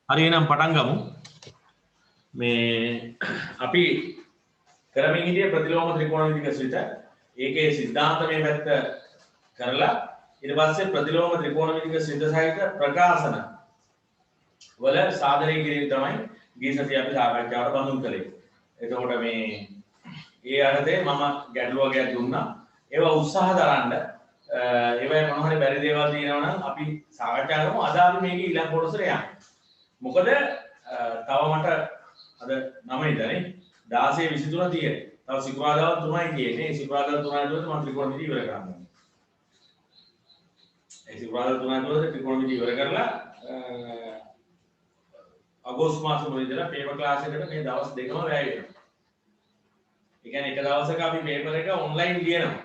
හරි එහෙනම් පටන් ගමු. මේ අපි කරමින් හිටිය ප්‍රතිලෝම ත්‍රිකෝණ විදික ඒකේ සිද්ධාන්තමය පැත්ත කරලා ඊට පස්සේ ප්‍රතිලෝම ත්‍රිකෝණ විදික සහිත ප්‍රකාශන වල සාධනය කිරීම තමයි ගිය සතියේ අපි සාකච්ඡාවට බඳුන් කළේ. එතකොට මේ ඒ අරතේ මම ගැටළු වගේක් දුන්නා. ඒවා උත්සාහ දරන්න ඒවයි මොන හරි බැරි දේවල් තියෙනවා නම් අපි සාකච්ඡා කරමු. අද අපි මේකේ ඊළඟ කොටසට යන්නේ. මොකද තව මට අද 9 ඉඳනේ 16:23 තියෙන්නේ. තව සිකුරාදාවත් 3යි තියෙන්නේ. සිකුරාදාවත් 3යි දුන්නොත් මම ත්‍රිකෝණ විදි ඉවර කරන්න ඕනේ. ඒ සිකුරාදාවත් 3යි දුන්නොත් ත්‍රිකෝණ විදි ඉවර කරලා අගෝස්තු මාස මුල ඉඳලා පේපර් ක්ලාස් එකට මේ දවස් දෙකම වැය වෙනවා. ඒ කියන්නේ එක දවසක අපි පේපර් එක ඔන්ලයින් ලියනවා.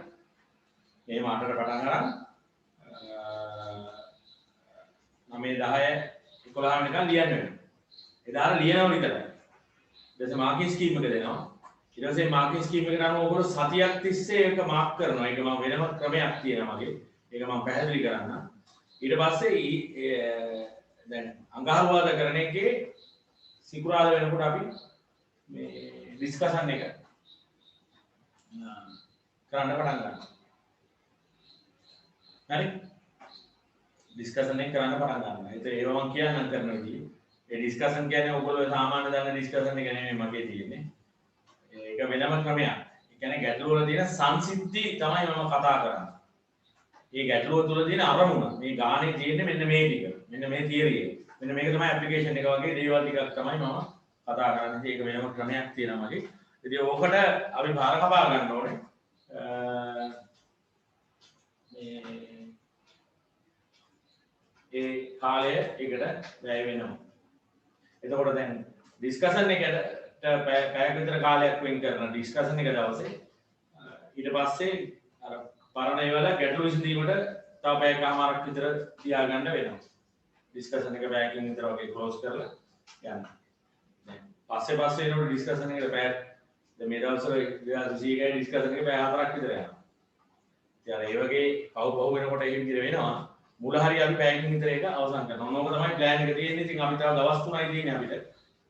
මේ මාතකට පටන් ගන්න 9 10 11 වෙනකන් ලියන්න වෙනවා. එදාට ලියනවා විතරයි. ඊට පස්සේ මාකින් ස්කීම් එක දෙනවා. ඊට පස්සේ මාකින් ස්කීම් එකට අනුව ඔයගොල්ලෝ සතියක් තිස්සේ ඒක මාක් කරනවා. ඒක මම වෙනම ක්‍රමයක් තියෙනවා මගේ. ඒක මම පැහැදිලි කරන්න. ඊට පස්සේ දැන් අඟහරුවාදා කරන එකේ සිකුරාදා වෙනකොට අපි මේ ඩිස්කෂන් එක කරන්න පටන් ගන්නවා. හරි? ඩිස්කෂන් එක කරන්න පටන් ගන්නවා. ඒක මම කියන්නම් කරන විදිහ. ඒ ඩිස්කෂන් කියන්නේ ඔයගොල්ලෝ සාමාන්‍ය දන්න ඩිස්කෂන් එක නෙමෙයි මගේ තියෙන්නේ. ඒක වෙනම ක්‍රමයක්. ඒ කියන්නේ ගැටලුව වල තියෙන සංසිද්ධි තමයි මම කතා කරන්නේ. මේ ගැටලුව තුල තියෙන අරමුණ මේ ගානේ තියෙන්නේ මෙන්න මේ ටික. මෙන්න මේ තියරි එක. මෙන්න මේක තමයි ඇප්ලිකේෂන් එක වගේ දේවල් ටිකක් තමයි මම කතා කරන්නේ. ඒක වෙනම ක්‍රමයක් තියෙනවා මගේ. ඉතින් ඕකට අපි බාර කපා ගන්න ඕනේ. ඒ කාලය ඒකට වැය වෙනවා. එතකොට දැන් ඩිස්කෂන් එකට පැයක් විතර කාලයක් වෙන් කරන ඩිස්කෂන් එක දවසේ ඊට පස්සේ අර පරණ ඒවල ගැටළු විසඳීමට තව පැයකමාරක් විතර තියාගන්න වෙනවා. ඩිස්කෂන් එක පැයකින් විතර වගේ ක්ලෝස් කරලා යන්න. දැන් පස්සේ එනකොට ඩිස්කෂන් එකට පැය දැන් මේ දවස්වල 2021 ඩිස්කෂන් එක පැය 4ක් විතර යනවා. ඉතින් ඒ වගේ පහු වෙනකොට එහෙම විතර වෙනවා. මුල හරි අපි පැයකින් විතර ඒක අවසන් කරනවා. ඕක තමයි ප්ලෑන් එක තියෙන්නේ. ඉතින් අපි තව දවස් 3යි තියෙන්නේ අපිට.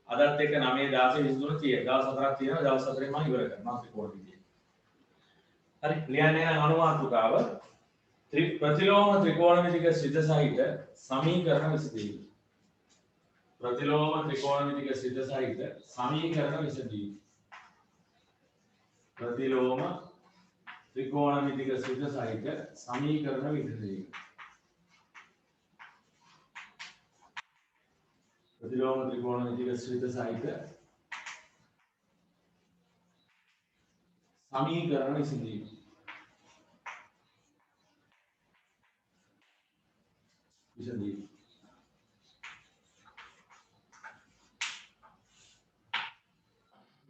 අදත් එක්ක 9 16 23 තියෙනවා. දවස් 4ක් තියෙනවා. දවස් 4ෙන් මම ඉවර කරනවා ත්‍රිකෝණ විදිය. හරි. ලියන්නේ නම් අනුමාතුකාව ප්‍රතිලෝම ත්‍රිකෝණ විදික සිත සහිත සමීකරණ විසඳීම. ප්‍රතිලෝම ත්‍රිකෝණ විදික සිත සහිත සමීකරණ විසඳීම. ප්‍රතිලෝම ත්‍රිකෝණ විදික සිත සහිත සමීකරණ විසඳීම. प्रतिलोम त्रिकोण विधिक स्थित सहित समीकरण विसंधि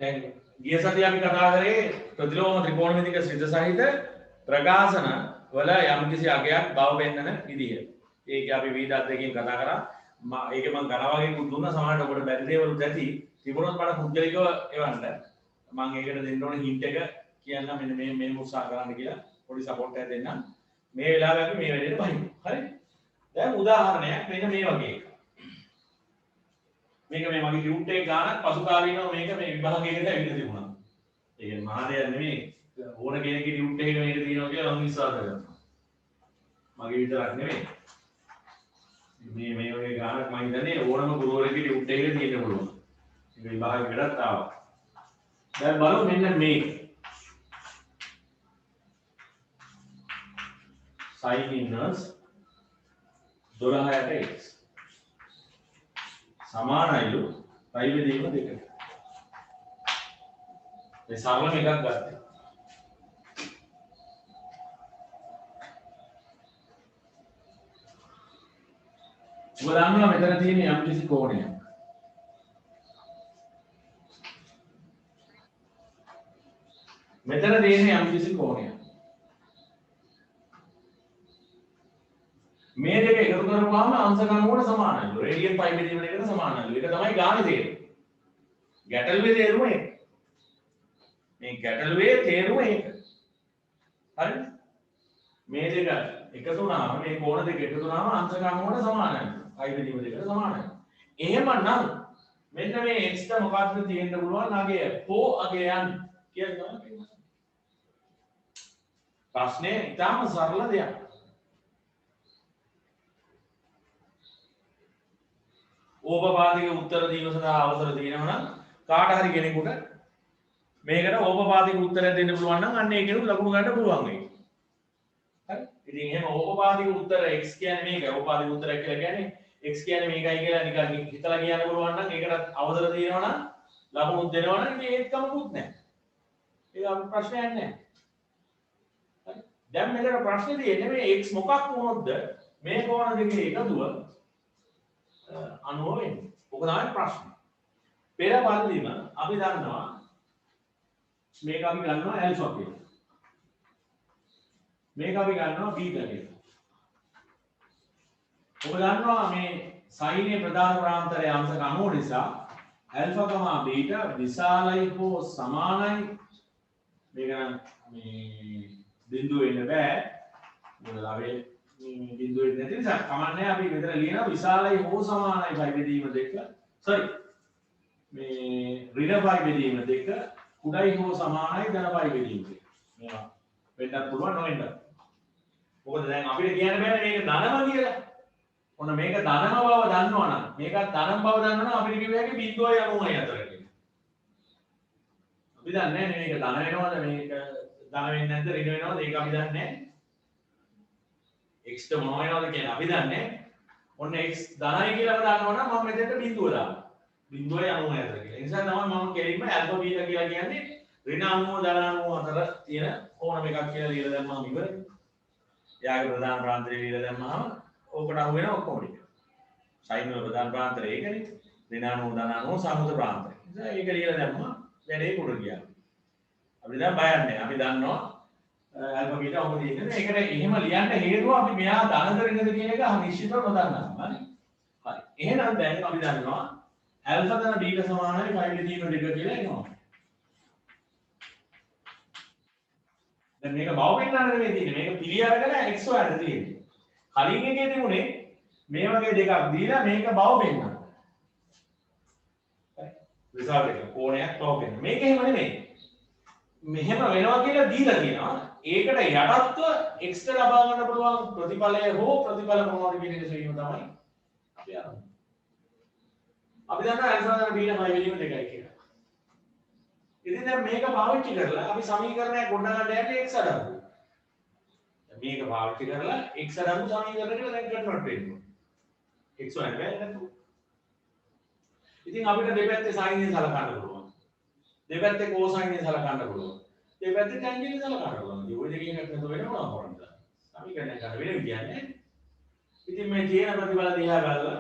දැන් ගිය සතියේ අපි කතා කරේ ප්‍රතිලෝම ත්‍රිකෝණ විදික ස්ථිත සහිත ප්‍රකාශන වල යම්කිසි අගයක් බව වෙන්නන විදිය. ඒක අපි විවිධ අධ්‍යයනකින් කතා කරා. ඒක මම ගණන් වගේ දුන්න සමහරට ඔබට බැරි දේවල් ඇති තිබුණොත් මට පුද්ගලිකව එවන්න මම ඒකට දෙන්න ඕන හින්ට් එක කියන්න මෙන්න මේ උත්සාහ කරන්න කියලා පොඩි සපෝට් එකක් දෙන්නම් මේ වෙලාවේ අපි මේ වැඩේට බහිමු හරි දැන් උදාහරණයක් මෙන්න මේ වගේ එකක් මේක මේ මගේ ටියුට් එක ගානක් පසු කාලීනව මේක මේ විභාගයකට ඇවිල්ලා තිබුණා ඒ කියන්නේ මහා දෙයක් නෙමෙයි ඕන කෙනෙක්ගේ ටියුට් එකක මේක තියෙනවා කියලා මම විශ්වාස කරනවා මගේ විතරක් නෙමෙයි මේ වගේ ගානක් මම හිතන්නේ ඕනම ගුරුවරයෙකුගේ ටියුට් එකේ තියෙන්න පුළුවන්. ඒක විභාගයකටත් ආවා. දැන් බලමු මෙන්න මේක. sin inverse 12ට x සමානයිලු පයි බෙදීම දෙකට. මේ සරලම එකක් ගත්තා. ඔබ දන්නවා මෙතන තියෙන යම්කිසි කෝණයක්. මෙතන තියෙන යම්කිසි කෝණයක්. මේ දෙක එකතු කරපුවාම අංශ ගණනවල සමානයිලු. රේඩියන් පයි බෙදීම දෙකට සමානයිලු. ඒක තමයි ගානේ තේරුම. ගැටලුවේ තේරුම ඒක. මේ ගැටලුවේ තේරුම ඒක. හරිද? මේ දෙක එකතු වුණාම මේ කෝණ දෙක එකතු වුණාම අංශ ගණනවල සමානයිලු. පයි බෙදීම දෙකට සමානයි. එහෙමනම් මෙන්න මේ x ට මොකක්ද තියෙන්න පුළුවන් අගය හෝ අගයන් කියලා තමයි ප්‍රශ්නේ ඉතාම සරල දෙයක්. ඕපපාතික උත්තර දීම සඳහා අවසර තියෙනවා නම් කාට හරි කෙනෙකුට මේකට ඕපපාතික උත්තරයක් දෙන්න පුළුවන් නම් අන්න ඒ කෙනෙකුට ලකුණු ගන්න පුළුවන් වෙයි. හරි. ඉතින් එහෙම ඕපපාතික උත්තර x කියන්නේ මේක. ඕපපාතික උත්තරයක් කියලා කියන්නේ x කියන්නේ මේකයි කියලා නිකන් හිතලා කියන්න පුළුවන් නම් ඒකට අවසර තියෙනවා නම් ලකුණු දෙනවා නම් මේක කමකුත් නැහැ. ඒක අපේ ප්‍රශ්නයක් නැහැ. හරි. දැන් මෙතන ප්‍රශ්නේ තියෙන්නේ මේ x මොකක් වුණොත්ද මේ කෝණ දෙකේ එකතුව 90 වෙන්නේ. ඔක තමයි ප්‍රශ්නේ. පෙර පරිදිම අපි දන්නවා මේක අපි ගන්නවා ඇල්ෆා කියලා. මේක අපි ගන්නවා බීටා කියලා. ඔබ දන්නවා මේ සයිනේ ප්‍රධාන ප්‍රාන්තරය අංශක 90 නිසා ඇල්ෆා, බීටා විශාලයි හෝ සමානයි. මේක නම් මේ බිඳුව වෙන්න බෑ. මොකද අපි මේ බිඳුව වෙන්නේ නැති නිසා කමන්නේ අපි මෙතන ලියනවා විශාලයි හෝ සමානයි පයි බෙදීම දෙක. sorry. මේ ඍණ පයි බෙදීම දෙක කුඩයි හෝ සමානයි ධන පයි බෙදීම දෙක. මේවා වෙන්නත් පුළුවන් නොවෙන්නත්. මොකද දැන් අපිට කියන්න බෑනේ මේක ධනම කියලා. ඔන්න මේක ධනම බව දන්නවනම් මේකත් ධනම බව දන්නවනම් අපිට කිව්ව හැකි 0.90 අතර කියලා. අපි දන්නේ නැහැ මේක ධන වෙනවද මේක ධන වෙන්නේ නැද්ද ඍණ වෙනවද ඒක අපි දන්නේ නැහැ. x ට මොනව වෙනවද කියන්නේ අපි දන්නේ නැහැ. ඔන්න x ධනයි කියලා දන්නවනම් මම මෙතෙන්ට බිඳුව දානවා. 0.90 අතර කියලා. ඒ නිසා තමයි මම කෙලින්ම ඇල්ෆා බීටා කියලා කියන්නේ ඍණ 90 ධන 90 අතර තියෙන කෝණ එකක් කියලා ලියලා දැම්මම ඉවරයි. එයාගේ ප්‍රධාන ප්‍රාන්තරය ලියලා දැම්මම ඕකට අහු වෙන ඔක්කොම ටික. සයින් වල ප්‍රධාන ප්‍රාන්තරය ඒකනේ. ඍණ 90 ධන 90 සමුද්‍ර ප්‍රාන්තරය. නිසා ඒක ලියලා දැම්මම වැඩේ පුරු ගියා. අපිට දැන් බය නැහැ. අපි දන්නවා ඇල්ෆා බීටා ඔබ තියෙන්නේ. ඒකට එහෙම ලියන්න හේතුව අපි මෙයා ධනද ඍණද කියන එක නිශ්චිතව නොදන්නවා. හරි. හරි. එහෙනම් දැන් අපි දන්නවා ඇල්ෆා ධන බීටා සමානයි 5 බෙදීම 2 කියලා එනවා. දැන් මේක බව පෙන්නන්න නෙමෙයි තියෙන්නේ. මේක පිළි අරගෙන x හොයන්න තියෙන්නේ. කලින් එකේ තිබුණේ මේ වගේ දෙකක් දීලා මේක බව පෙන්නන්න. හරි. රිසල්ට් එක කෝණයක් බව පෙන්නන්න. මේක එහෙම නෙමෙයි. මෙහෙම වෙනවා කියලා දීලා තියෙනවා. ඒකට යටත්ව x ට ලබා ගන්න පුළුවන් ප්‍රතිඵලය හෝ ප්‍රතිඵල මොනවද කියන එක සෙවීම තමයි අපි අරන්නේ. අපි දන්නවා ඇල්ෆා ධන බීටා 5 බෙදීම 2යි කියලා. ඉතින් දැන් මේක පාවිච්චි කරලා අපි සමීකරණයක් ගොඩනගන්න යන්නේ x අඩංගු. මේක පාවිච්චි කරලා x අඩංගු සමීකරණයකට දැන් කන්වර්ට් වෙන්න. x හොයන්න බෑ නේද? ඉතින් අපිට දෙපැත්තේ sin එක සලකන්න පුළුවන්. දෙපැත්තේ cosine එක සලකන්න පුළුවන්. දෙපැත්තේ tan එක සලකන්න පුළුවන්. ඒ ඔය දෙකෙන් එකක් නේද වෙනවා මොකක්ද? සමීකරණයක් ගන්න වෙන විදියන්නේ. ඉතින් මේ තියෙන ප්‍රතිඵල දිහා බලලා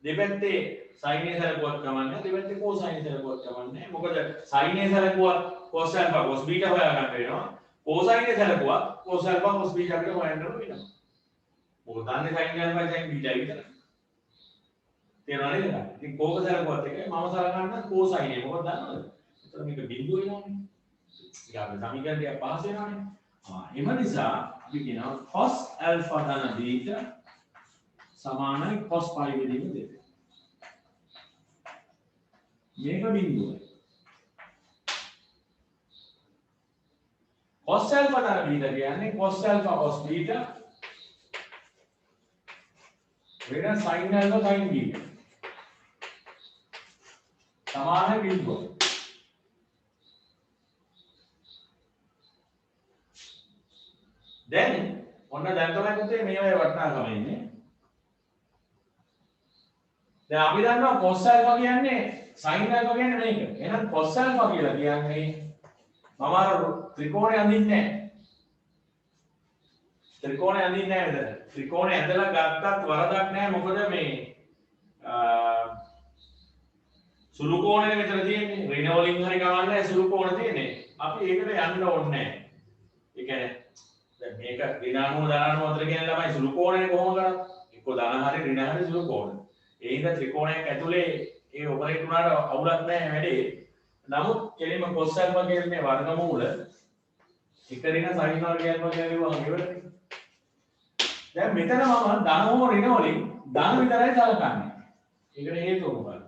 දෙපැත්තේ sin එක සලකුවක් කමන්නේ දෙපැත්තේ cosine සලකුවක් කමන්නේ. මොකද sin එක සලකුවක් cos alpha cos beta හොයා ගන්න වෙනවා. cosine සලකුවක් cos alpha cos beta අපිට හොයන්න වෙනවා. මොකද දන්නේ sin alpha sin beta විතරයි. තේරුණා නේද? ඉතින් කෝක සලකුවත් එකයි මම සලකන්න cosine එක. මොකද දන්නවද? එතන මේක බිඳුව වෙනවනේ. ඒක අපේ සමීකරණය පහස වෙනවනේ. එම නිසා අපි කියනවා cos alpha ධන beta සමානයි cos pi බෙදීම 2. මේක බිඳුවයි. cos alpha ධන beta කියන්නේ cos alpha cos beta වෙන sin alpha sin beta සමාන බිඳුව. දැන් ඔන්න දැන් තමයි පුතේ මේවයි වටිනාකම ඉන්නේ. දැන් අපි දන්නවා cos alpha කියන්නේ sin alpha කියන්නේ මේක. එහෙනම් cos alpha කියලා කියන්නේ මම අර ත්‍රිකෝණය අඳින්නේ නැහැ. ත්‍රිකෝණය අඳින්නේ නැහැ මෙතන. ත්‍රිකෝණය ඇදලා ගත්තත් වරදක් නැහැ. මොකද මේ සුළු කෝණය මෙතන තියෙන්නේ. ඍණ වලින් හරි කවන්නේ සුළු කෝණ තියෙන්නේ. අපි ඒකට යන්න ඕනේ නැහැ. ඒ කියන්නේ දැන් මේක ඍණ 90 ධන 90 අතර කියන ළමයි සුළු කෝණය කොහොම කරන්නේ? එක්ක ධන හරි ඍණ හරි සුළු කෝණ. ඒ හින්දා ත්‍රිකෝණයක් ඇතුලේ ඒ ඔපරේට් වුණාට අවුලක් නැහැ වැඩේ. නමුත් කෙලින්ම cos alpha කියන්නේ වර්ගමූල එක ඍණ sin වර්ගයක් කියලා කිව්වම ඉවරයි. දැන් මෙතන මම ධන හෝ ඍණ වලින් ධන විතරයි සලකන්නේ. ඒකට හේතුව මොකක්ද?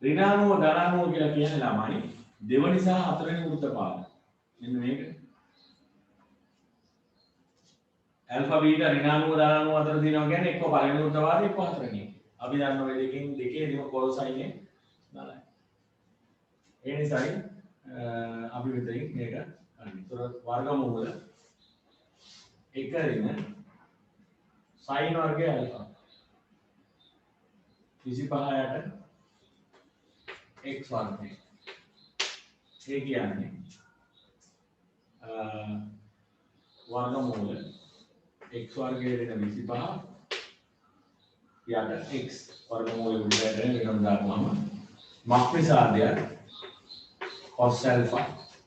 ඍණානුව ධනානුව කියලා කියන්නේ ළමයි දෙවනි සහ හතරවෙනි වෘත්තපාද. මෙන්න මේක. ඇල්ෆා බීටා ඍණානුව ධනානුව අතර දිනනවා කියන්නේ එක්ක පළවෙනි වෘත්තපාදේ එක්ක හතරවෙනි. අපි දන්න ඔය දෙකේදීම කොසයින් එක නලයි. ඒ නිසායි අපි මෙතනින් මේක ගන්න. ඒතර වර්ගමූල එක ඍණ sin වර්ගය ඇල්ෆා 25ට x වර්ගය. ඒ කියන්නේ වර්ගමූල x වර්ගයේ වෙන 25 යට x වර්ගමූල විදිහට වෙනම දාපුවම මක් නිසාද cos alpha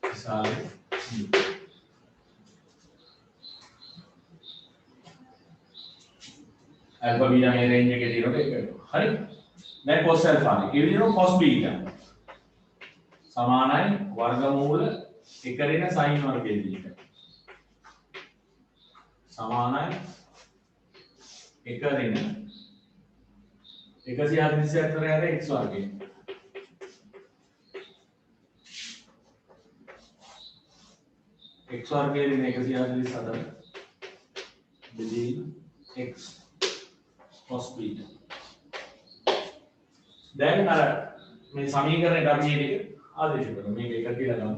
නිසාද alpha beta මේ රේන්ජ් එකේ තියෙනකොට ඒක වෙනවා. හරි. දැන් cos alpha නේ. ඒ විදිහට cos beta සමානයි වර්ගමූල 1 ඍණ sin වර්ගයේ දිට. සමානයි 1 ඍණ 144 x වර්ගය. x වර්ගයේ ඍණ 144 බෙදීම x cos beta. දැන් අර මේ සමීකරණයට අපි මේක ආදේශ කරමු. මේක එක කියලා ගමු.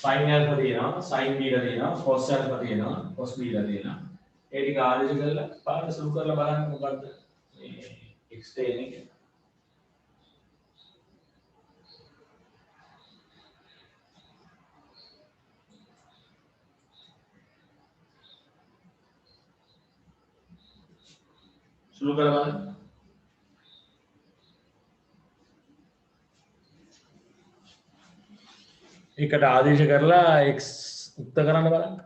sin alpha තියෙනවා, sin beta තියෙනවා, cos alpha තියෙනවා, cos beta තියෙනවා. ඒ ටික ආදේශ කරලා පාඩම සුළු කරලා බලන්න මොකද්ද මේ x tan එක. සුළු කරලා බලන්න. එකට ආදේශ කරලා x උක්ත කරන්න බලන්න.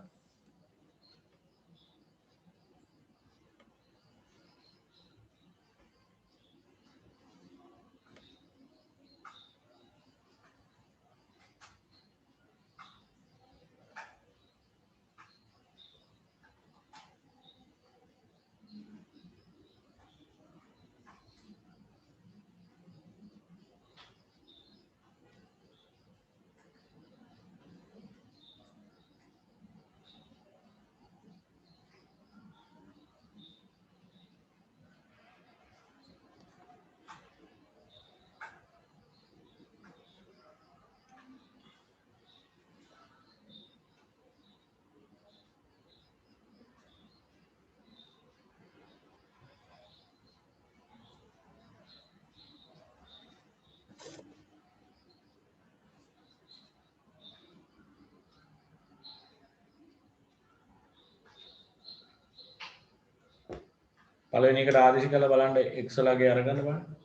පළවෙනි එකට ආදේශ කරලා බලන්න x ලගේ අරගන්න බලන්න.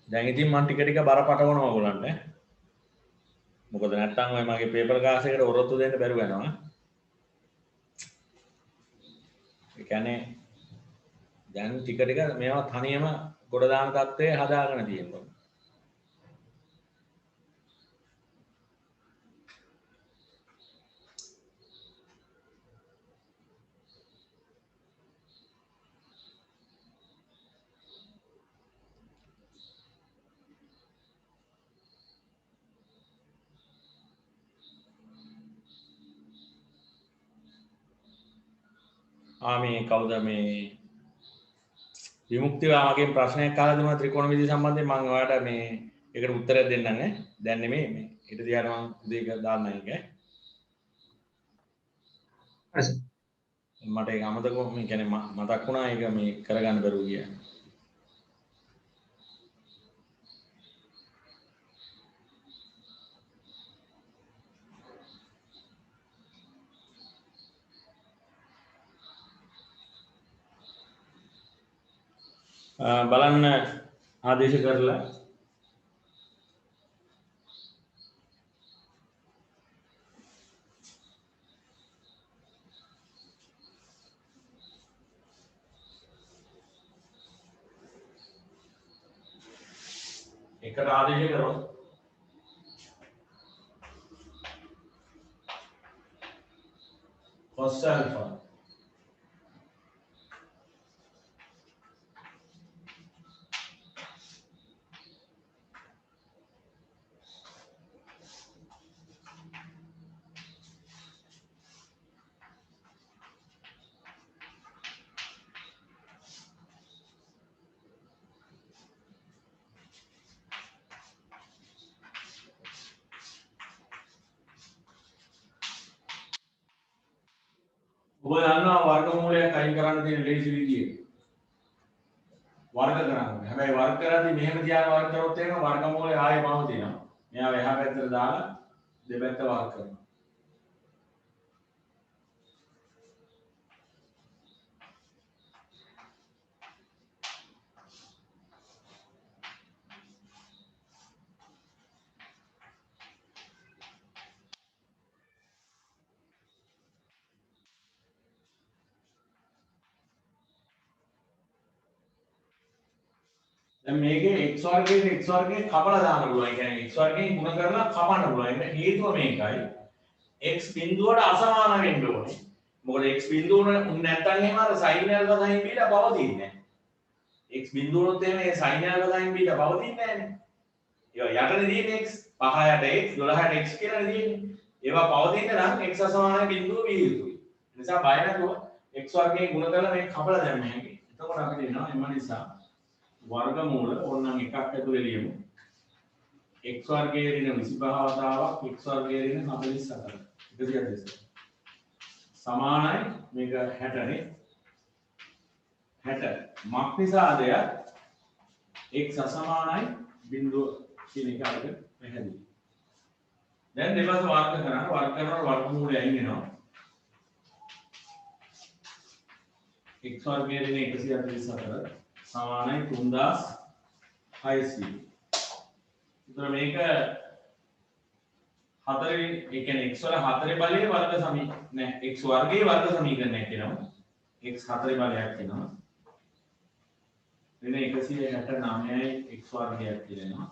දැන් ඉතින් මම ටික ටික බර පටවනවා ඔයගොල්ලන්ට. මොකද නැත්තම් ඔය මගේ පේපර් ක්ලාස් එකට ඔරොත්තු දෙන්න බැරුව යනවා. ඒ කියන්නේ දැන් ටික ටික මේවා තනියම ගොඩ දාන තත්ත්වයේ හදාගෙන තියෙනවා. මේ කවුද මේ විමුක්තිව මගෙන් ප්‍රශ්නයක් අහලා දුන්නා ත්‍රිකෝණ විධිය සම්බන්ධයෙන් මම ඔයාලට මේ ඒකට උත්තරයක් දෙන්නම් ඈ. දැන් නෙමෙයි මේ ඊට දිහාට මම දෙක දාන්නම් ඒක. මට ඒක අමතක මේ කියන්නේ මතක් වුණා ඒක මේ කරගන්න බැරුව ගියා. බලන්න ආදේශ කරලා එකට ආදේශ කරොත් cos alpha ඔබ දන්නවා වර්ගමූලයක් අයින් කරන්න තියෙන ලේසි විදිය වර්ග කරන්න. හැබැයි වර්ග කරද්දී මෙහෙම තියාගෙන වර්ග කරොත් එහෙම වර්ගමූලය ආයෙ පවතිනවා. මෙයා එහා පැත්තට දාලා දෙපැත්ත වර්ග කරනවා. දැන් මේකේ x වර්ගයෙන් x වර්ගයෙන් කපලා දාන්න පුළුවන්. ඒ කියන්නේ x වර්ගයෙන් ගුණ කරලා කපන්න පුළුවන්. ඒක හේතුව මේකයි. x බිඳුවට අසමාන වෙන්න ඕනේ. මොකද x බිඳුව නැත්තම් එහෙම අර sin alpha sin beta පවතින්නේ නැහැ. x බිඳුවනොත් එහෙම ඒ sin alpha sin beta පවතින්නේ නැහැ නේ. ඒවා යටනේ තියෙන්නේ x 5 යට x 12 යට x කියලා තියෙන්නේ. ඒවා පවතින්න නම් x අසමාන බිඳුව විය යුතුයි. ඒ නිසා බය නැතුව x වර්ගයෙන් ගුණ කරලා මේක කපලා දැම්ම හැකි. එතකොට අපිට එනවා එම නිසා वर्गमूल ඕනනම් එකක් ඇතුලේ ලියමු x වර්ගයේ ඍණ 25 වතාවක් x වර්ගයේ ඍණ 44 140 සමානයි මේක 60 නේ 60 මක් නිසාද x අසමානයි බිඳුව කියන එක අපිට පැහැදිලි දැන් දෙපස වර්ග කරනවා වර්ගමූලය අයින් වෙනවා x වර්ගයේ ඍණ 144 සමානයි 3600. ඒතර මේක 4 ඒ කියන්නේ x වල 4 බලයේ වර්ග නෑ x වර්ගයේ වර්ග සමීකරණයක් කියනවා. x 4 බලයක් කියනවා. එනේ 169යි x වර්ගයක් කියනවා.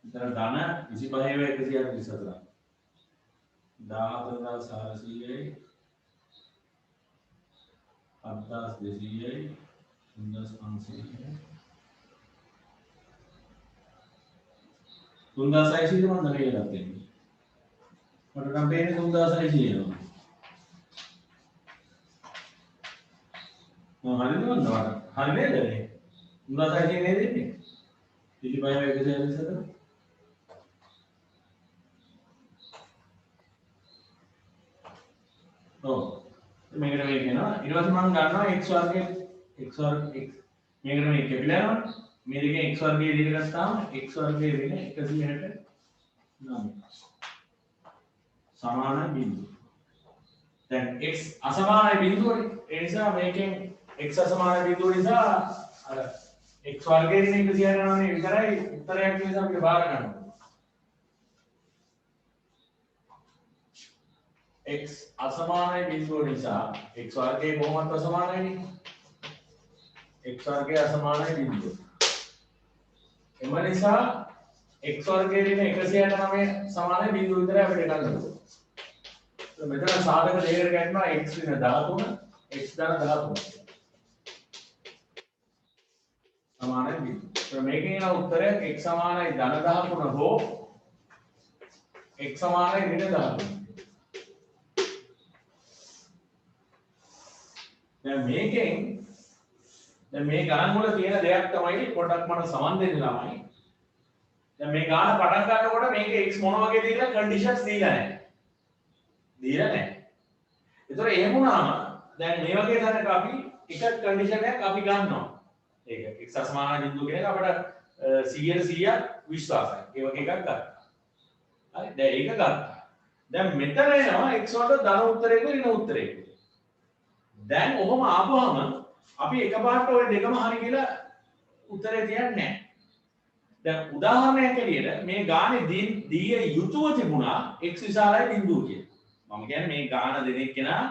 ඒතර ධන 25යි 144. 14400යි 5200යි 3600 මම දරේලා තියෙන්නේ. මට නම් පේන්නේ 3600 එනවා. හරිද නේද? හරි නේද මේ? 3600 නේද ඉන්නේ? 25 144. ඔව්. මේකට මේ කියනවා ඊට පස්සේ මම ගන්නවා x වර්ගයේ x वर्ग x මේකට මේ කැපිලා යනවා මේ දෙකෙන් x වර්ගයේ දිග ගත්තාම x වර්ගයේ වෙන 169 සමාන බිඳුව දැන් x අසමාන බිඳුවනේ ඒ නිසා මේකෙන් x අසමාන බිඳුව නිසා අර x වර්ගයේ දින 169 නේ විතරයි උත්තරයක් නිසා අපිට බාර ගන්න x අසමාන බිඳුව නිසා x වර්ගයේ කොහොමද අසමානයිනේ x वर्ग असमानයි බිඳුව. එම නිසා x වර්ගයේ දින 169 සමානයි බිඳුව විතරයි අපිට ගන්න ඕනේ. මෙතන සාධක දෙකකට ගන්නවා x දින 13 x ධන 13. සමානයි බිඳුව. මේකේ එන උත්තරය x සමානයි ධන 13 හෝ x සමානයි ඍණ 13. දැන් මේකෙන් දැන් මේ ගණන් වල තියෙන දෙයක් තමයි පොඩක් මට සමන් දෙන්න ළමයි. දැන් මේ ගාන පටන් ගන්නකොට මේක x මොන වගේ දීලා කන්ඩිෂන්ස් දීලා නැහැ. දීලා නැහැ. ඒතර එහෙම වුණාම දැන් මේ වගේ තැනක අපි එක කන්ඩිෂන් එකක් අපි ගන්නවා. ඒක x අසමාන බිඳුව කියන එක අපිට 100% විශ්වාසයි. ඒ වගේ එකක් ගන්න. හරි. දැන් ඒක ගත්තා. දැන් මෙතන එනවා x වලට ධන උත්තරයක ඍණ උත්තරයක. දැන් ඔහොම ආපුවම අපි එකපාරට ওই දෙකම හරි කියලා උත්තරේ තියන්නේ නැහැ. දැන් උදාහරණයක් ඇටියට මේ ගානේ දිය යුතුව තිබුණා x විශාලයි බිඳුව කියලා. මම කියන්නේ මේ ගාන දෙනෙක් කෙනා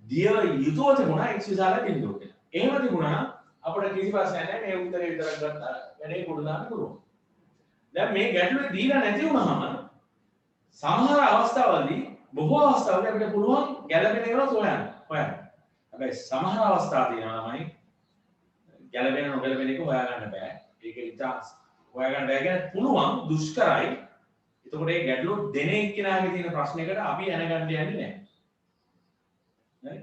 දිය යුතුව තිබුණා x විශාලයි බිඳුව කියලා. එහෙම තිබුණා නම් අපිට කිසි ප්‍රශ්නයක් නැහැ මේ උත්තරේ විතරක් ගත්තා වැඩේ කොට දාන්න පුළුවන්. දැන් මේ ගැටලුවේ දීලා නැති වුණාම සමහර අවස්ථාවලදී බොහෝ අවස්ථාවලදී අපිට පුළුවන් ගැළපෙන ඒවා හොයන්න. හැබැයි සමහර අවස්ථා තියෙනවා ළමයි ගැළපෙන නොගැළපෙන එක හොයාගන්න බෑ. ඒක ඉතින් හොයාගන්න බෑ කියන්නේ පුළුවන් දුෂ්කරයි. එතකොට මේ ගැටලුව දෙන එක්කෙනාගේ තියෙන ප්‍රශ්නයකට අපි දැනගන්න යන්නේ නැහැ. හරි?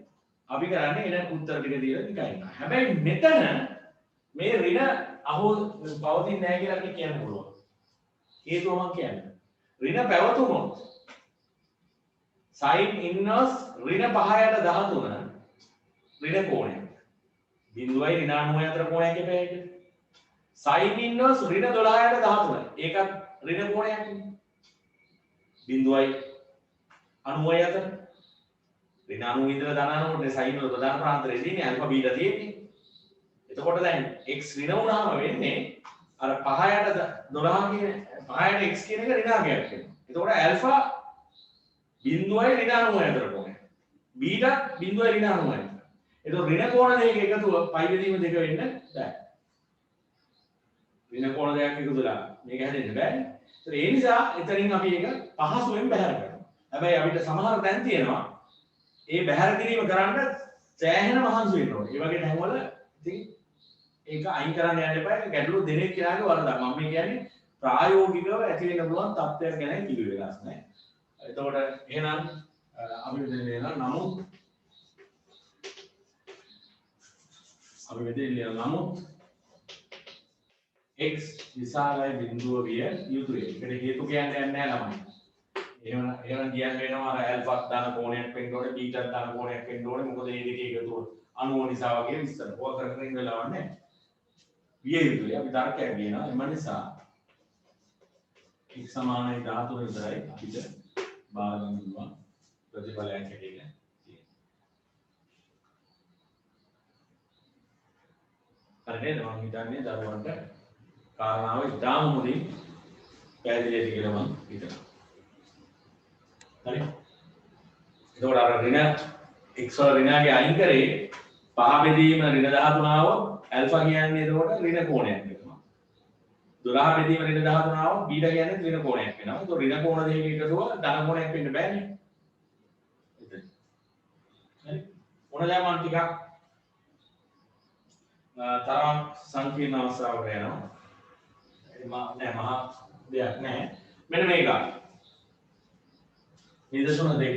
අපි කරන්නේ එන උත්තර ටික දීලා නිකන් ඉන්නවා. හැබැයි මෙතන මේ ඍණ අහෝ පවතින්නේ නැහැ කියලා අපිට කියන්න පුළුවන්. හේතුව මම කියන්නේ. ඍණ පැවතුනොත් sin inverse ඍණ 5/13 ඍණ කෝණයක්. බිඳුවයි ඍණ 90 අතර කෝණයක් එපැයි. sin inverse ඍණ 12/13 ඒකත් ඍණ කෝණයක් නේ. බිඳුවයි 90 අතර ඍණ 90 ඉඳලා ධන 90 නේ sin වල ප්‍රධාන ප්‍රාන්තරයේ තියෙන්නේ අල්ෆා බීටා තියෙන්නේ. එතකොට දැන් x ඍණ වුණාම වෙන්නේ අර 5/12 කියන 5/x කියන එක ඍණාංගයක් වෙනවා. එතකොට ඇල්ෆා බිඳුවයි ඍණ 90 අතර කොහොමද? බීටා බිඳුවයි ඍණ 90. එතකොට ඍණ කෝණ දෙක එකතුව පයි බෙදීම දෙක වෙන්න බෑ. ඍණ කෝණ දෙකක් එකතුලා මේක හැදෙන්න බෑනේ. ඒත් ඒ නිසා එතනින් අපි ඒක පහසුවෙන් බැහැර කරනවා. හැබැයි අපිට සමහර තැන් තියෙනවා ඒ බැහැර කිරීම කරන්න සෑහෙන මහන්සි වෙන්න ඕනේ. ඒ වගේ තැන්වල ඉතින් ඒක අයින් කරන්න යන්න එපා. ඒක ගැටලුව දෙනෙක් කියලාගේ වරදක්. මම මේ කියන්නේ ප්‍රායෝගිකව ඇති වෙන්න පුළුවන් තත්ත්වයක් ගැන කිව්වේ වෙනස් නෑ. එතකොට එහෙනම් අපි මෙතන ලියනවා නමුත් x විශාලයි බිඳුව විය යුතුය. ඒකට හේතු කියන්න යන්නේ නැහැ ළමයි. එහෙම කියන්න වෙනවා අර ඇල්ෆා දාන කෝණයක් වෙන්න ඕනේ, බීටා දාන කෝණයක් වෙන්න ඕනේ. මොකද මේ දෙකේ එකතුව 90 නිසා වගේ විස්තර. ඔය කරගෙන ඉන්න වෙලාවක් නැහැ. විය යුතුය. අපි තර්කයක් කියනවා. එම නිසා x සමානයි 13 විතරයි අපිට බාර ගන්න පුළුවන් ප්‍රතිඵලයක් හැටියට තියෙනවා. හරිද? මම හිතන්නේ දරුවන්ට කාරණාව ඉතාම හොඳින් පැහැදිලි ඇති කියලා මම හිතනවා. හරි? එතකොට අර ඍණ x වල ඍණාගේ අයින් කරේ පහ බෙදීම ඍණ 13 ආවොත් ඇල්ෆා කියන්නේ එතකොට ඍණ කෝණයක් වෙනවා. 12 බෙදීම ඍණ 13 ආවොත් බීටා කියන්නේ ඍණ කෝණයක් වෙනවා. ඒක ඍණ කෝණ දෙකක එකතුව ධන කෝණයක් වෙන්න බෑනේ. එතන. හරි? මොන දැන් මම ටිකක් තරම් සංකීර්ණ අවස්ථාවකට යනවා. නෑ මහා දෙයක් නෑ. මෙන්න මේක. නිදර්ශන දෙක.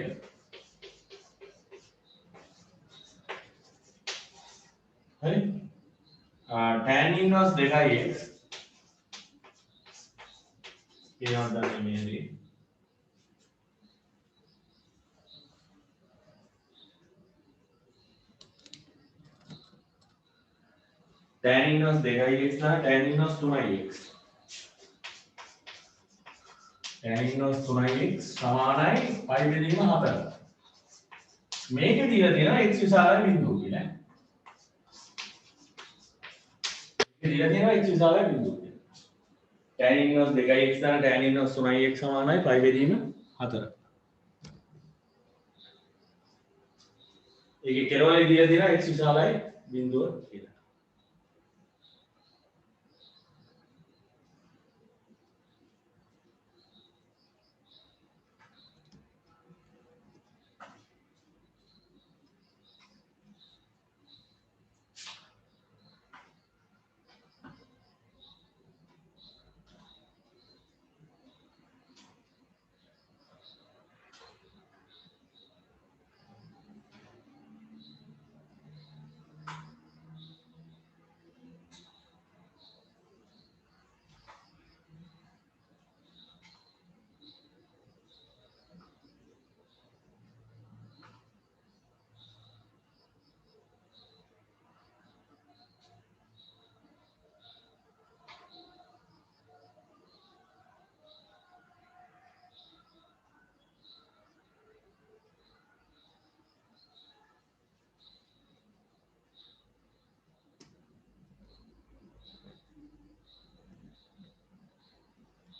හරි? tan inverse 2x කියනවා දැන් මේදී. tan inverse 2x නා tan inverse 3x. tan inverse 3x සමානයි π බෙදීම 4. මේකේ දීලා තියෙනවා x විශාලයි බිඳුව කියලා. මේකේ දීලා තියෙනවා x විශාලයි බිඳුව කියලා. tan inverse 2x නා tan inverse 3x සමානයි π බෙදීම 4. ඒකේ කෙරවලේ දීලා තියෙනවා x විශාලයි බිඳුව කියලා.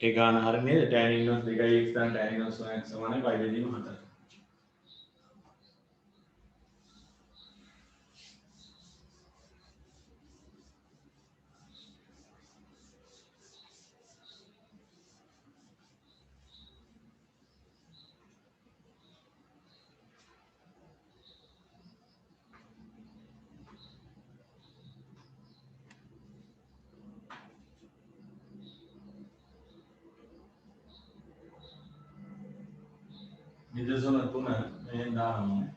ඒ ගාන හරිය නේද? tan inverse 2x tan inverse 1x සමානයි y බෙදීම 4. නිදර්ශන 3 මෙහෙන් දානවා.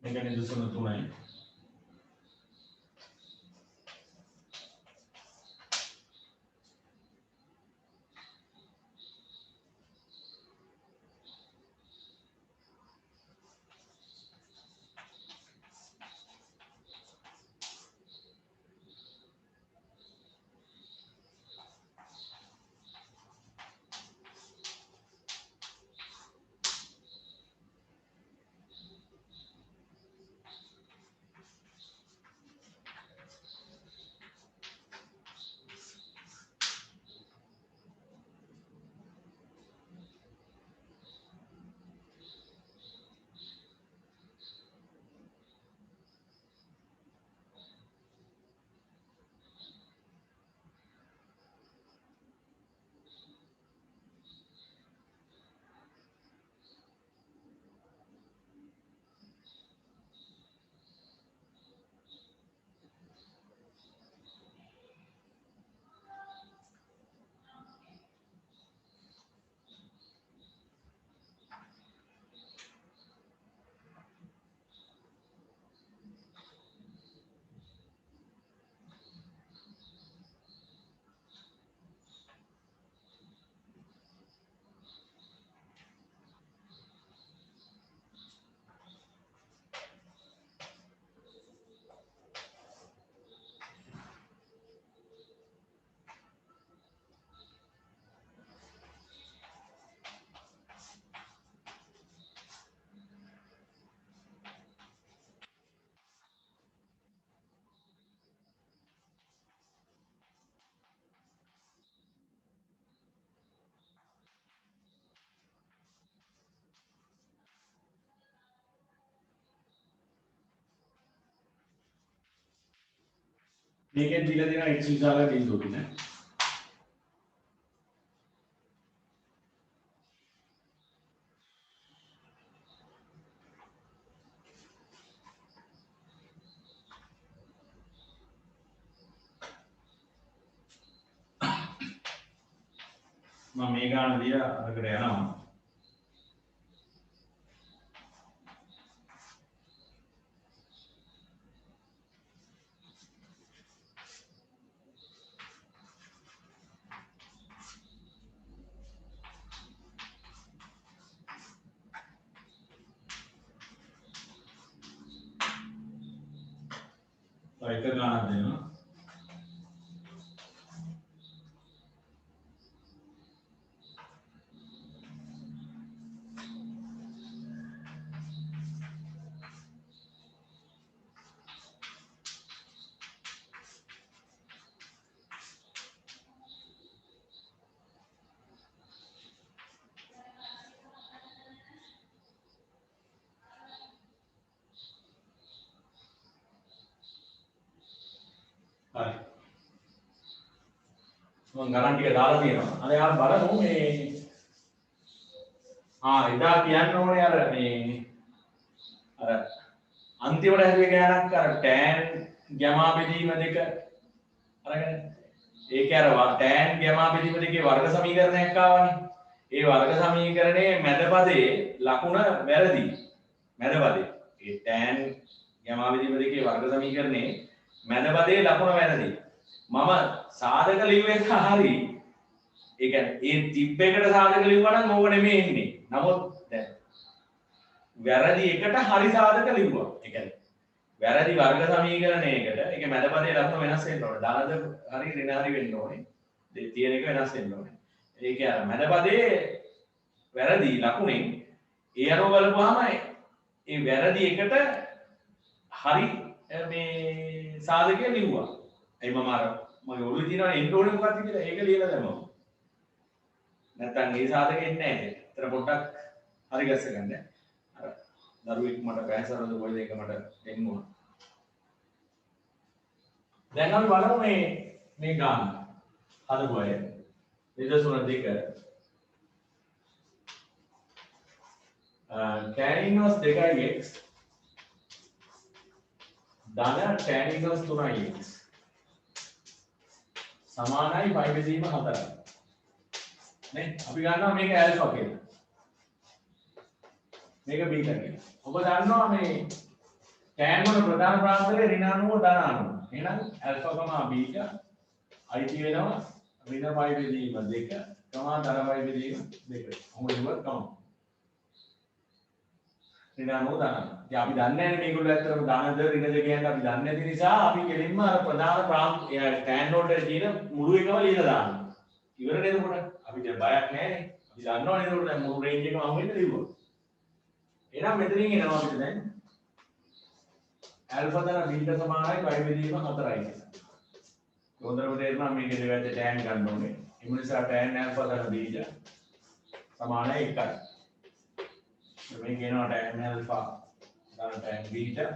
මේක නිදර්ශන 3යි. මේකෙන් දීලා තියෙනවා x විශාල බිඳුවක නේ. මම මේ ගාන දීලා අරකට යනවා. එක ගානක් දෙනවා. හරි. මම ගණන් ටික දාලා තියෙනවා. අර යාර බලමු මේ එදා කියන්න ඕනේ අර මේ අර අන්තිමට හැදුවේ ගානක් අර tan ගැමා බෙදීම දෙක අරගෙන ඒකේ අර tan ගැමා බෙදීම දෙකේ වර්ග සමීකරණයක් ආවනේ. ඒ වර්ග සමීකරණයේ මැද පදයේ ලකුණ වැරදි. මැද පදේ. ඒ tan ගැමා බෙදීම දෙකේ වර්ග සමීකරණයේ මැද පදයේ ලකුණ වැරදි. මම සාධක ලියුව එක හරි. ඒ කියන්නේ ඒ තිබ්බ එකට සාධක ලියුවා නම් ඕක නෙමෙයි එන්නේ. නමුත් දැන් වැරදි එකට හරි සාධක ලිව්වා. ඒ කියන්නේ වැරදි වර්ග සමීකරණයකට ඒක මැද පදයේ ලකුණ වෙනස් වෙන්න ඕනේ. ධනද හරි ඍණ හරි වෙන්න ඕනේ. දෙක තියෙන එක වෙනස් වෙන්න ඕනේ. ඒක අර මැද පදයේ වැරදි ලකුණෙන් ඒ අනුව බලපුවාම ඒ වැරදි එකට හරි මේ සාධකය ලිව්වා. ඒ මම අර මගේ ඔළුවේ තියෙනවා එන්න ඕනේ මොකක්ද කියලා ඒක ලියලා දැම්මා. නැත්තම් ඒ සාධකෙ එන්නේ නැහැ. ඒතර පොඩ්ඩක් හරි ගැස්ස ගන්න. අර දරුවෙක් මට පැහැසරද කොයිද ඒක මට දෙන්න ඕන. දැන් අපි බලමු මේ ගාන. හදපු අය. නිදසුන දෙක. tan inverse 2x ධන tan inverse 3x සමානයි y බෙදීම 4යි. නේ අපි ගන්නවා මේක ඇල්ෆා කියලා. මේක බීටා කියලා. ඔබ දන්නවා මේ tan වල ප්‍රධාන ප්‍රාන්තරය ඍණ අණුව ධන අණුව. එහෙනම් ඇල්ෆා බීටා අයිති වෙනවා ඍණ y බෙදීම 2 ධන y බෙදීම 2. ඔහොම ඉවත් කරමු. ඍණ අණුව ධන. ඉතින් අපි දන්නේ නැහැ මේගොල්ලෝ ඇත්තටම ධනද ඍණද කියන්නේ අපි දන්නේ නැති නිසා අපි කෙලින්ම අර ප්‍රධාන ප්‍රාන්ත tan වලට තියෙන මුළු එකම ලියලා දානවා. ඉවර නේද උඩ? අපිට බයක් නැහැ නේ. අපි දන්නවනේ ඒක දැන් මුළු රේන්ජ් එකම අහු වෙන්න ලිව්වා. එහෙනම් මෙතනින් එනවා අපිට දැන් ඇල්ෆා ධන බීටා සමානයි y බෙදීම 4යි කියලා. හොඳටම තේරෙනවා මේකේ දෙවැද්ද tan ගන්න ඕනේ. ඒ නිසා tan ඇල්ෆා ධන බීටා සමානයි 1යි. මේ කියනවා tan ඇල්ෆා ධන tan බීටා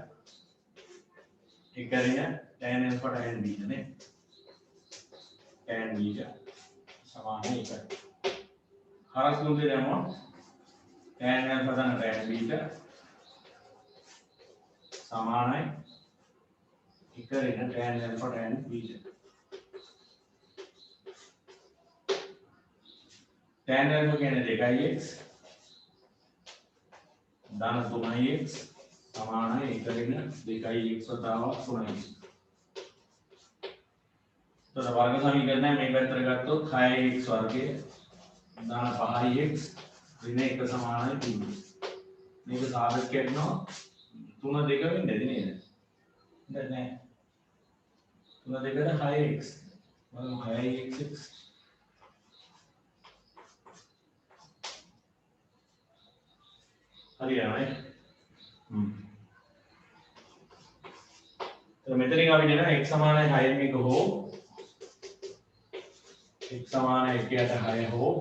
එකරින tan ඇල්ෆා tan බීටා නේ. tan බීටා සමානයි 1යි. හරස් මුල්ලේ දැම්මොත් tan alpha ධන tan beta සමානයි 1 ඍණ tan alpha tan beta. tan alpha කියන්නේ 2x ධන 3x සමානයි 1 ඍණ 2x වතාවක් 3x. එතකොට වර්ග සමීකරණය මේ පැත්තට ගත්තොත් 6x වර්ගය ධන 5x ऋण 1 සමානයි 3. මේක සාධක කරනවා 3 2 වෙන්නේ නේද? දැන් නෑ. 3 2ට 6x. බලමු 6x හරියනේ. මෙතනින් අපි දෙනවා x සමානයි 6 මේක හෝ x සමානයි 1ට 6 හෝ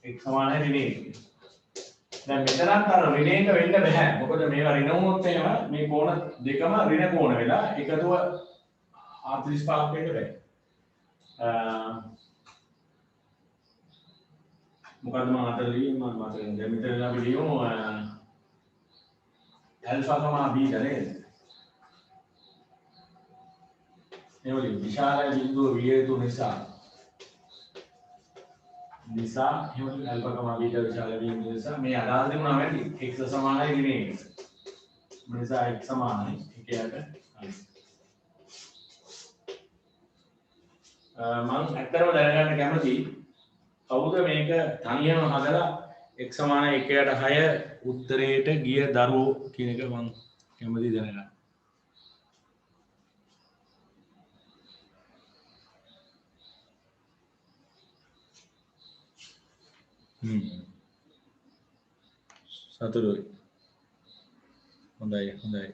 x සමානයි ඍණ 1. දැන් මෙතනත් අර ඍණ 1 වෙන්න බෑ. මොකද මේවා ඍණ වුණොත් එහෙම මේ කෝණ දෙකම ඍණ කෝණ වෙලා එකතුව R35ක් වෙන්න බෑ. මොකද මම අතර ලියන්නේ මම මතක දැන් මෙතන අපි ලියමු ඇල්ෆා බීටා නේද? එවලි විශාල බිඳුව විය යුතු නිසා එවලි ඇල්ෆා බීටා විශාල බිඳුව නිසා මේ අදාළ දේ මොනවා වෙන්නේ? x සමානයි ඍණ 1. නිසා x සමානයි 1ට හරි. මම ඇත්තටම දැනගන්න කැමතියි කවුද මේක තනියම හදලා x සමානයි 1ට 6 උත්තරයට ගිය දරුවෝ කියන එක මම කැමතියි දැනගන්න. සතුටුයි. හොඳයි හොඳයි.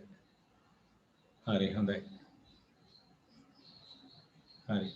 හරි හොඳයි. හරි.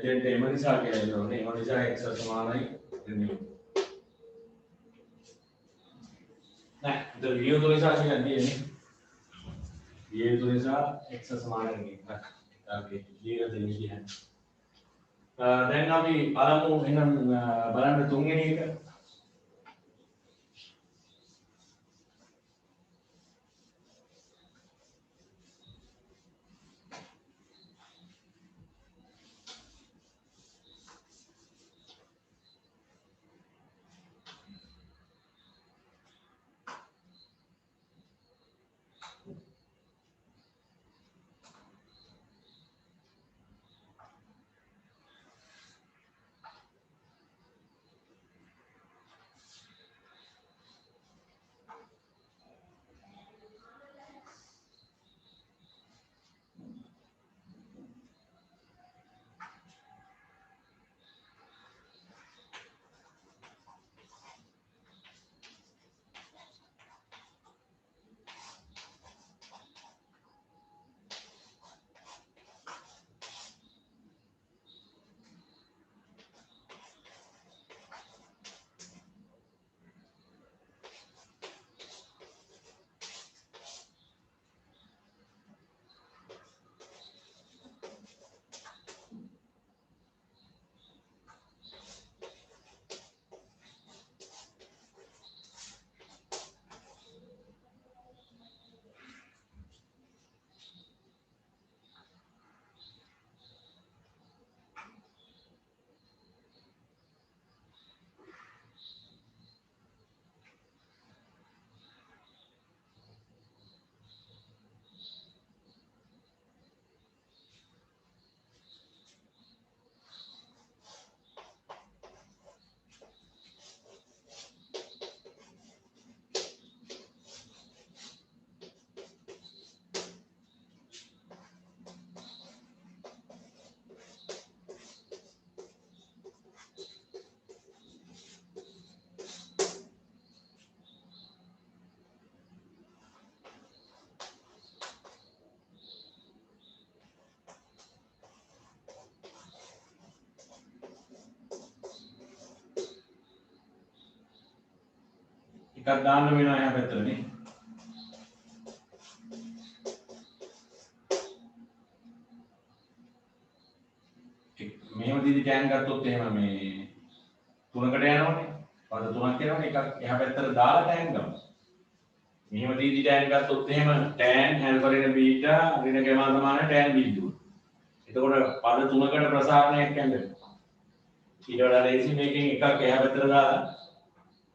මෙතෙන්ට එම නිසා කියලා ඕනේ. එම නිසා x සමානයි ඍණය. නෑ, ඉතින් වියතු නිසා කියන්නේ නේ. වියතු නිසා x සමාන ඍණය. අපි ඊළඟ දෙන්නේ කියන්නේ. දැන් අපි බලමු එහෙනම් බලන්න තුන්වෙනි එක. එකක් දාන්න වෙනවා එහා පැත්තට නේ. මෙහෙම දීදි ටෑන් ගත්තොත් එහෙම මේ තුනකට යනවනේ. පද තුනක් එනවනේ. එකක් එහා පැත්තට දාලා ටෑන් ගමු. මෙහෙම දීදි ටෑන් ගත්තොත් එහෙම ටෑන් හැල්පරින බීටා ඍණ ගෙමා සමාන ටෑන් බිඳුව. එතකොට පද තුනකට ප්‍රසාරණයක් යන්නේ. ඊට වඩා ලේසි මේකෙන් එකක් එහා පැත්තට දාලා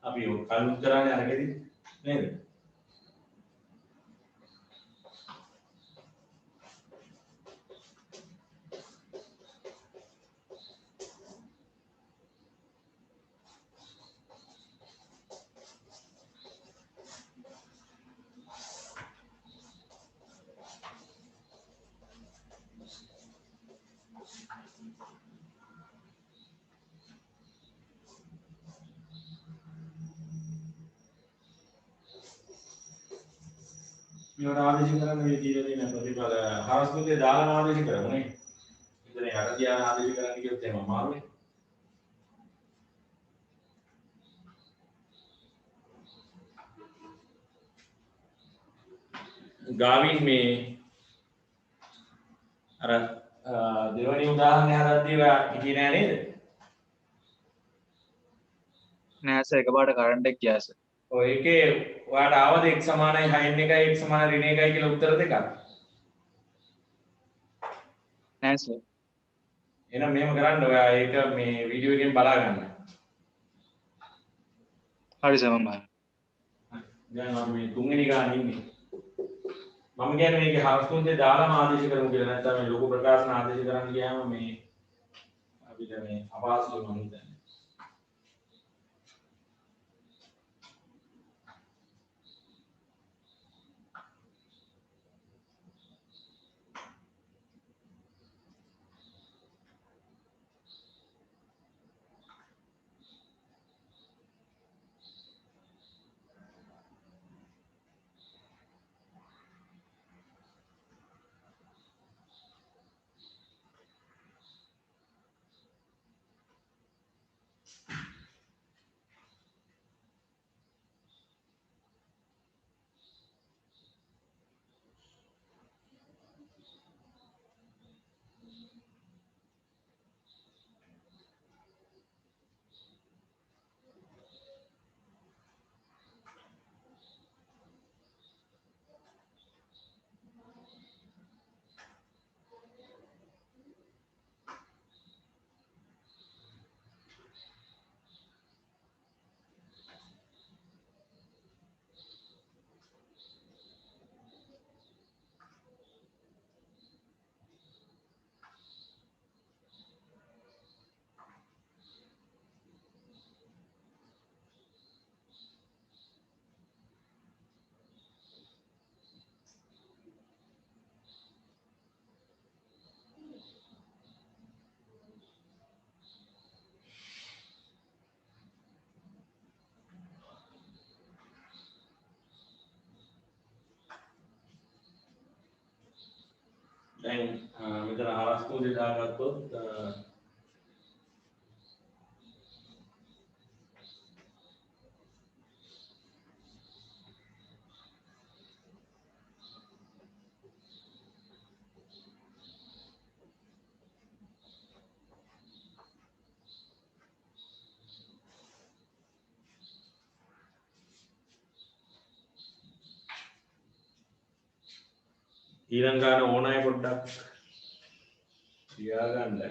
අපි කලුත් කරන්නේ අරගෙදි නේද? මේවට ආදේශ කරන්න මේ දීලා තියෙන ප්‍රතිපල හරස් මුදේ දාලා ආදේශ කරමුනේ. ඉතින් යට තියාන ආදේශ කරන්න කියොත් එහෙම අමාරුයි. ගාවින් මේ අර දෙවනි උදාහරණය හදද්දී ඔයා හිතියේ නෑ නේද? නෑ සර් එකපාරට කරන්ට් එක ගියා සර්. ඔය එකේ ඔයාට ආවද x සමානයි sin එකයි x සමාන ඍණ එකයි කියලා උත්තර දෙකක්. නෑ සර්. එහෙනම් මෙහෙම කරන්න ඔයා ඒක මේ වීඩියෝ එකෙන් බලා ගන්න. හරි සර් මම බලන්න. දැන් අපි මේ තුන්වෙනි ගාන ඉන්නේ. මම කියන්නේ මේකේ හරස් තුන්දේ දාලාම ආදේශ කරමු කියලා. නැත්නම් මේ ලොකු ප්‍රකාශන ආදේශ කරන්න ගියාම මේ අපිට මේ අපහසුයි මම හිතන්නේ. දැන් මෙතන හරස් කුන්දේ දාගත්තොත් ඊළඟ ගාන ඕනෑ පොඩ්ඩක් තියාගන්න.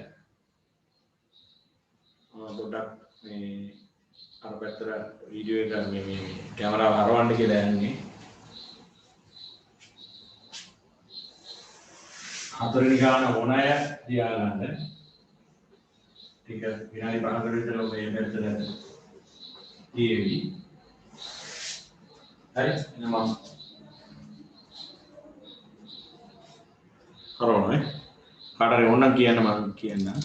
පොඩ්ඩක් මේ අර පැත්තට වීඩියෝ එක මේ කැමරාව හරවන්න කියලා යන්නේ. හතරවෙනි ගාන ඕනෑ තියාගන්න. ටික විනාඩි 5කට විතර මේ පැත්තට තියෙවි. හරි එහෙනම් මම හරවනවා. කාට හරි ඕනනම් කියන්න මම කියන්නම්.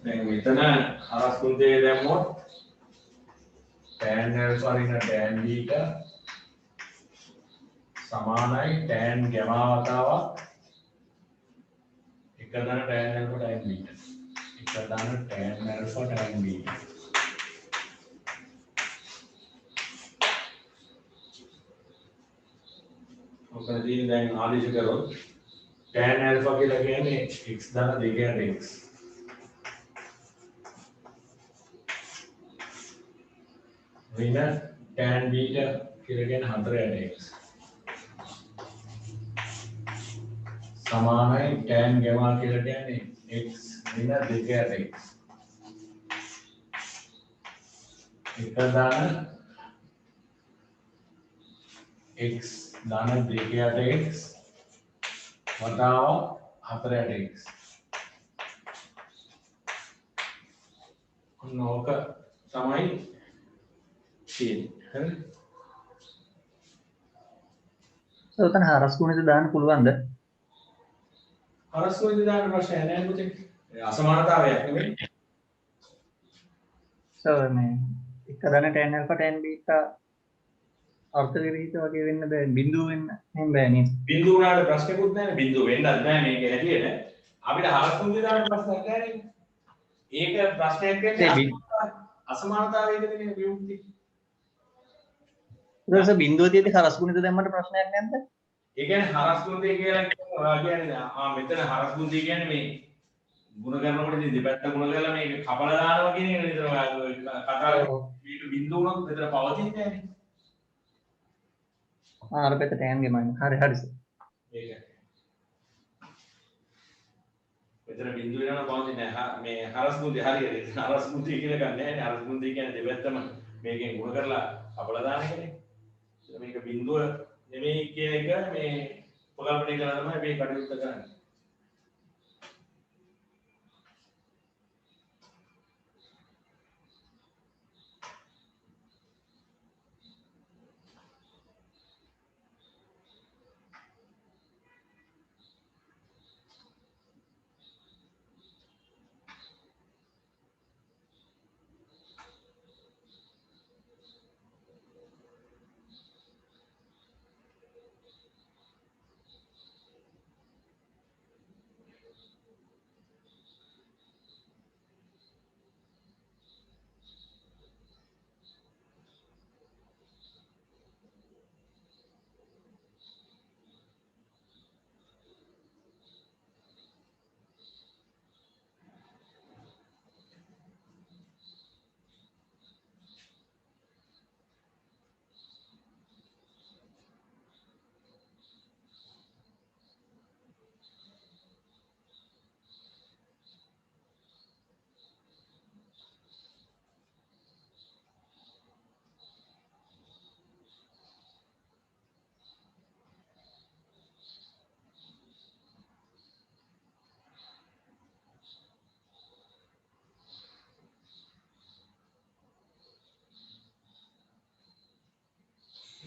දැන් මෙතන හරස් කුන්දේ දැම්මොත් tan alpha රින tan beta සමානයි tan gamma වතාවක් එක දන tan alpha tan beta එක දන tan alpha tan beta ඔකදී දැන් ආදේශ කරොත් tan alpha කියලා කියන්නේ x දන 2 x ऋण tan beta කියලා කියන්නේ 4x සමානයි tan gamma කියලා කියන්නේ x ऋण 2x එක දාන x දාන 2x වතාව 4x ඔන්නෝක තමයි හරි සෝතන හරස් කුණේද දාන්න පුළුවන්ද? හරස් කුණේද දාන්න ප්‍රශ්නයක් නැහැ පුතේ. අසමානතාවයක් නෙමෙයි. සර් මේ එක දන tan alpha tan beta අර්ථ විරහිත වගේ වෙන්න බෑ බිඳුව වෙන්න එහෙම බෑ නේද? බිඳුව උනාට ප්‍රශ්නකුත් නැහැ. බිඳුව වෙන්නත් බෑ මේක හැටියට. අපිට හරස් කුණේද දාන්න ප්‍රශ්නයක් නැහැ නේද? ඒක ප්‍රශ්නයක් වෙන්නේ අසමානතාවයකදී විමුක්ති. ඊට පස්සේ බිඳුව තියදී හරස් කුණේද දැම්මට ප්‍රශ්නයක් නැද්ද? ඒ කියන්නේ හරස් කුණේ කියලා කියන්නේ මෙතන හරස් කුණේ කියන්නේ මේ ಗುಣ කරනකොට ඉතින් දෙපැත්ත ಗುಣ කරලා මේක කපලා දානවා කියන එක නේද කතාව. මේක බිඳුව උනොත් මෙතන පවතින්නේ නැහැ. අර පැත්ත tan gamma හරි හරි සර්. මේක මෙතන බිඳුව වෙනවා පවතින්නේ නැහැ. මේ හරස් කුණේ හරියට හරස් කුණේ කියලා ගන්න නැහැ. හරස් කුණේ කියන්නේ දෙපැත්තම මේකෙන් ಗುಣ කරලා කපලා දාන එකනේ. මේක බිඳුව නෙමෙයි කියන එක මේ උපකල්පනය කරලා තමයි මේ කටයුත්ත කරන්නේ.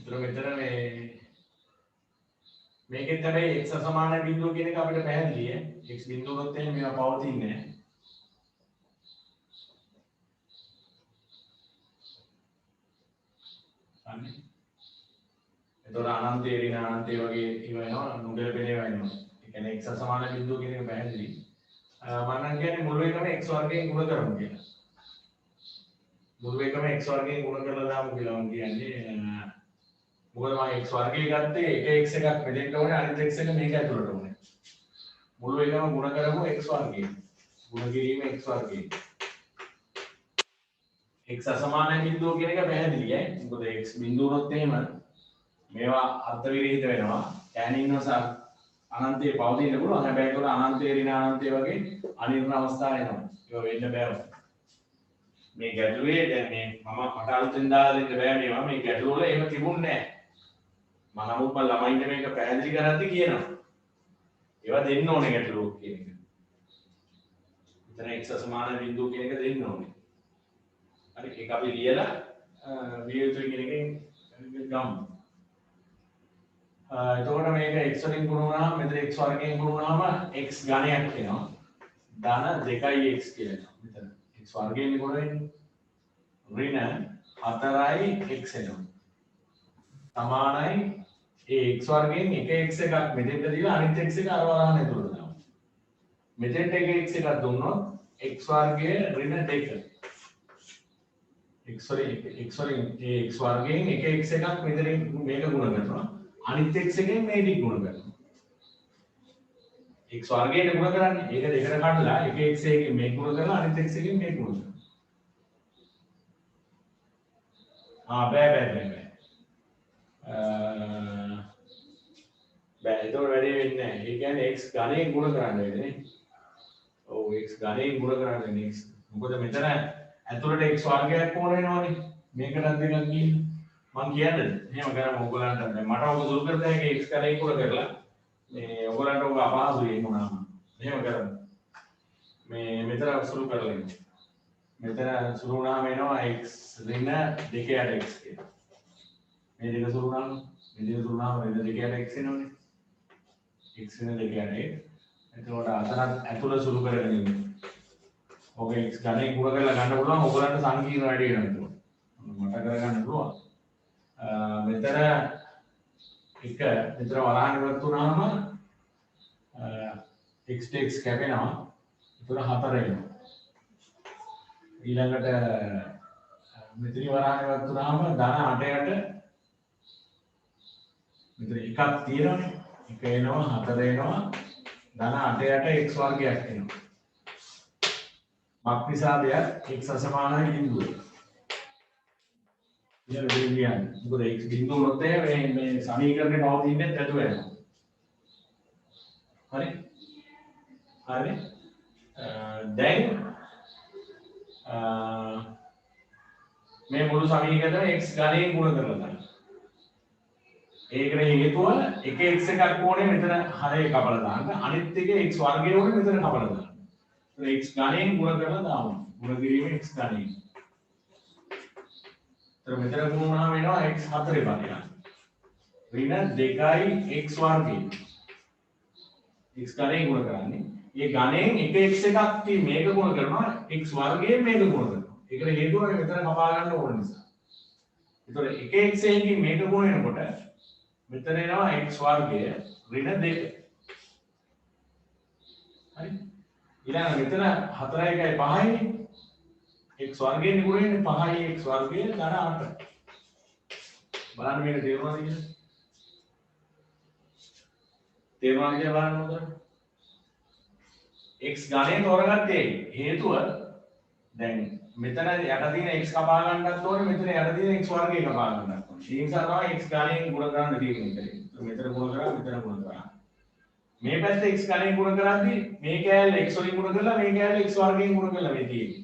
මෙතන මේ මේකෙන් තමයි x සමාන බිඳුව කියන එක අපිට පැහැදිලි ඈ. x බිඳුවොත් එහෙනම් මේවා පවතින්නේ නැහැ. අනේ එතකොට අනන්තයේ ඍණ අනන්තයේ වගේ ඒවා එනවා නුගලපෙනේ වෙනවා. ඒ කියන්නේ x සමාන බිඳුව කියන එක පැහැදිලි. මම නම් කියන්නේ මුළු එකම x වර්ගයෙන් ගුණ කරමු කියලා. මුළු එකම x වර්ගයෙන් ගුණ කරලා දාමු කියලා මම කියන්නේ. මොකද මම x වර්ගය ගත්තේ එක x එකක් මෙතෙන්ට ඕනේ අනිත් x එක මේක ඇතුළට ඕනේ. මුළු එකම ගුණ කරමු x වර්ගයෙන්. ගුණ කිරීම x වර්ගයෙන්. x අසමාන බිඳුව කියන එක පැහැදිලි ඈ. මොකද x බිඳුව උනොත් එහෙම මේවා අර්ථ විරහිත වෙනවා. tan ඉන්වර්ස් අනන්තයේ පවතින්න පුළුවන්. හැබැයි ඒක අනන්තයේ ඍණ අනන්තයේ වගේ අනිර්ණ අවස්ථා එනවා. ඒක වෙන්න බෑ. මේ ගැටලුවේ දැන් මේ මට අලුතෙන් දාලා දෙන්න බෑ මේවා. මේ ගැටලුව වල එහෙම තිබුණේ නැහැ. මම නමුත් මම ළමයින්ට මේක පැහැදිලි කරද්දි කියනවා. ඒවා දෙන්න ඕනේ ගැටලුව කියන එක. මෙතන x සමාන බිඳුව කියන එක දෙන්න ඕනේ. හරි ඒක අපි ලියලා විය යුතුයි කියන එකෙන් ගමු. එතකොට මේක x වලින් ගුණ වුණාම මෙතන x වර්ගයෙන් ගුණ වුණාම x ඝනයක් වෙනවා. ධන 2x කියලා. මෙතන x වර්ගයෙන් ගුණ වෙන්නේ ඍණ 4x එනවා. සමානයි ඒ x වර්ගයෙන් එක x එකක් මෙතෙන්ට දීලා අනිත් x එක අර වරහන් ඇතුළට දාමු. මෙතෙන්ට එක x එකක් දුන්නොත් x වර්ගය ඍණ 2. x වර්ගයෙන් ඒ x වර්ගයෙන් එක x එකක් මෙතනින් මේක ගුණ කරනවා. අනිත් x එකෙන් මේක ගුණ කරනවා. x වර්ගයෙන් ගුණ කරන්නේ. ඒක දෙකට කඩලා එක x එකකින් මේක ගුණ කරලා අනිත් x එකෙන් මේක ගුණ කරනවා. බෑ. එතකොට වැඩේ වෙන්නේ නැහැ. ඒ කියන්නේ x ඝනයෙන් ගුණ කරන්න වෙන්නේ. ඔව් x ඝනයෙන් ගුණ කරන්න වෙන්නේ. මොකද මෙතන ඇතුළට x වර්ගයක් ඕන වෙනවනේ. මේකටත් දෙකක් ගිහින් මම කියන්නේ එහෙම කරාම ඔයගලන්ට දැන් මට ඔක සුළු කරත හැකි x ඝනයෙන් ගුණ කරලා මේ ඔයගලන්ට ඔක අපහසුයි එහෙම වුණාම. එහෙම කරමු. මේ මෙතන සුළු කරලා ඉන්න. මෙතන සුළු වුණාම එනවා x ඍණ 2x කියලා. මේ දෙක සුළු වුණාම ඍණ 2x එනවනේ. x ඍණ 2x. එතකොට අතන ඇතුළ සුළු කරගෙන ඉන්න. ඔක x ඝනයෙන් ගුණ කරලා ගන්න පුළුවන්. ඔයගලන්ට සංකීර්ණ වැඩි වෙනවා එතකොට. මට කරගන්න පුළුවන්. මෙතන මෙතන වරහන් ඉවත් වුණාම x කැපෙනවා. එතකොට 4 එනවා. ඊළඟට මෙතන වරහන් ඉවත් වුණාම ධන 8ට මෙතන එකක් තියෙනවනේ. එක එනවා 4 එනවා ධන 8ට x වර්ගයක් එනවා. මක්නිසාදයක් x අසමානයි බිඳුව. ඉතින් දෙවියන් මොකද x බිඳුව උනොත් මේ සමීකරණේ පවතින්නේ නැතුව යනවා. හරි? දැන් මේ මුළු සමීකරණය x ඝනයෙන් ගුණ කරලා ගන්න. ඒකට හේතුව එක x එකක් ඕනේ මෙතන හරේ කපලා දාන්න. අනිත් එක x වර්ගය ඕනේ මෙතන කපලා දාන්න. x ඝනයෙන් ගුණ කරලා දාමු. ගුණ කිරීම x ඝනයෙන්. එතන මෙතන ගුණ වුණාම එනවා x 4 බලයක්. ඍණ 2x වර්ගය. x ඝනයෙන් ගුණ කරන්නේ. මේ ඝනයෙන් එක x එකක් තියෙන මේක ගුණ කරනවා x වර්ගයෙන් මේක ගුණ කරනවා. ඒකට හේතුව මෙතන කපා ගන්න ඕන නිසා. ඒතකොට එක x එකකින් මේක ගුණ වෙනකොට මෙතන එනවා x වර්ගය ඍණ 2. හරි? ඊළඟ මෙතන 4යි 5යි x වර්ගයෙන් ගුණ වෙන්නේ 5යි x වර්ගය ධන 8. බලන්න මේක තේරුණාද කියලා? තේරුණාද කියලා බලන්න උදේ. x ඝනයෙන් තෝරගත්තේ හේතුව දැන් මෙතන යට තියෙන x කපා ගන්නත් ඕනේ මෙතන යට තියෙන x වර්ගය කපා ගන්නත් ඕනේ. ඒ නිසා තමයි x ඝනයෙන් ගුණ කරන්න තියෙන්නේ ඉතින්. මෙතන ගුණ කරා මෙතන ගුණ කරා. මේ පැත්තේ x ඝනයෙන් ගුණ කරද්දී මේ කෑල්ල x වලින් ගුණ කරලා මේ කෑල්ල x වර්ගයෙන් ගුණ කරලා මේ තියෙන්නේ.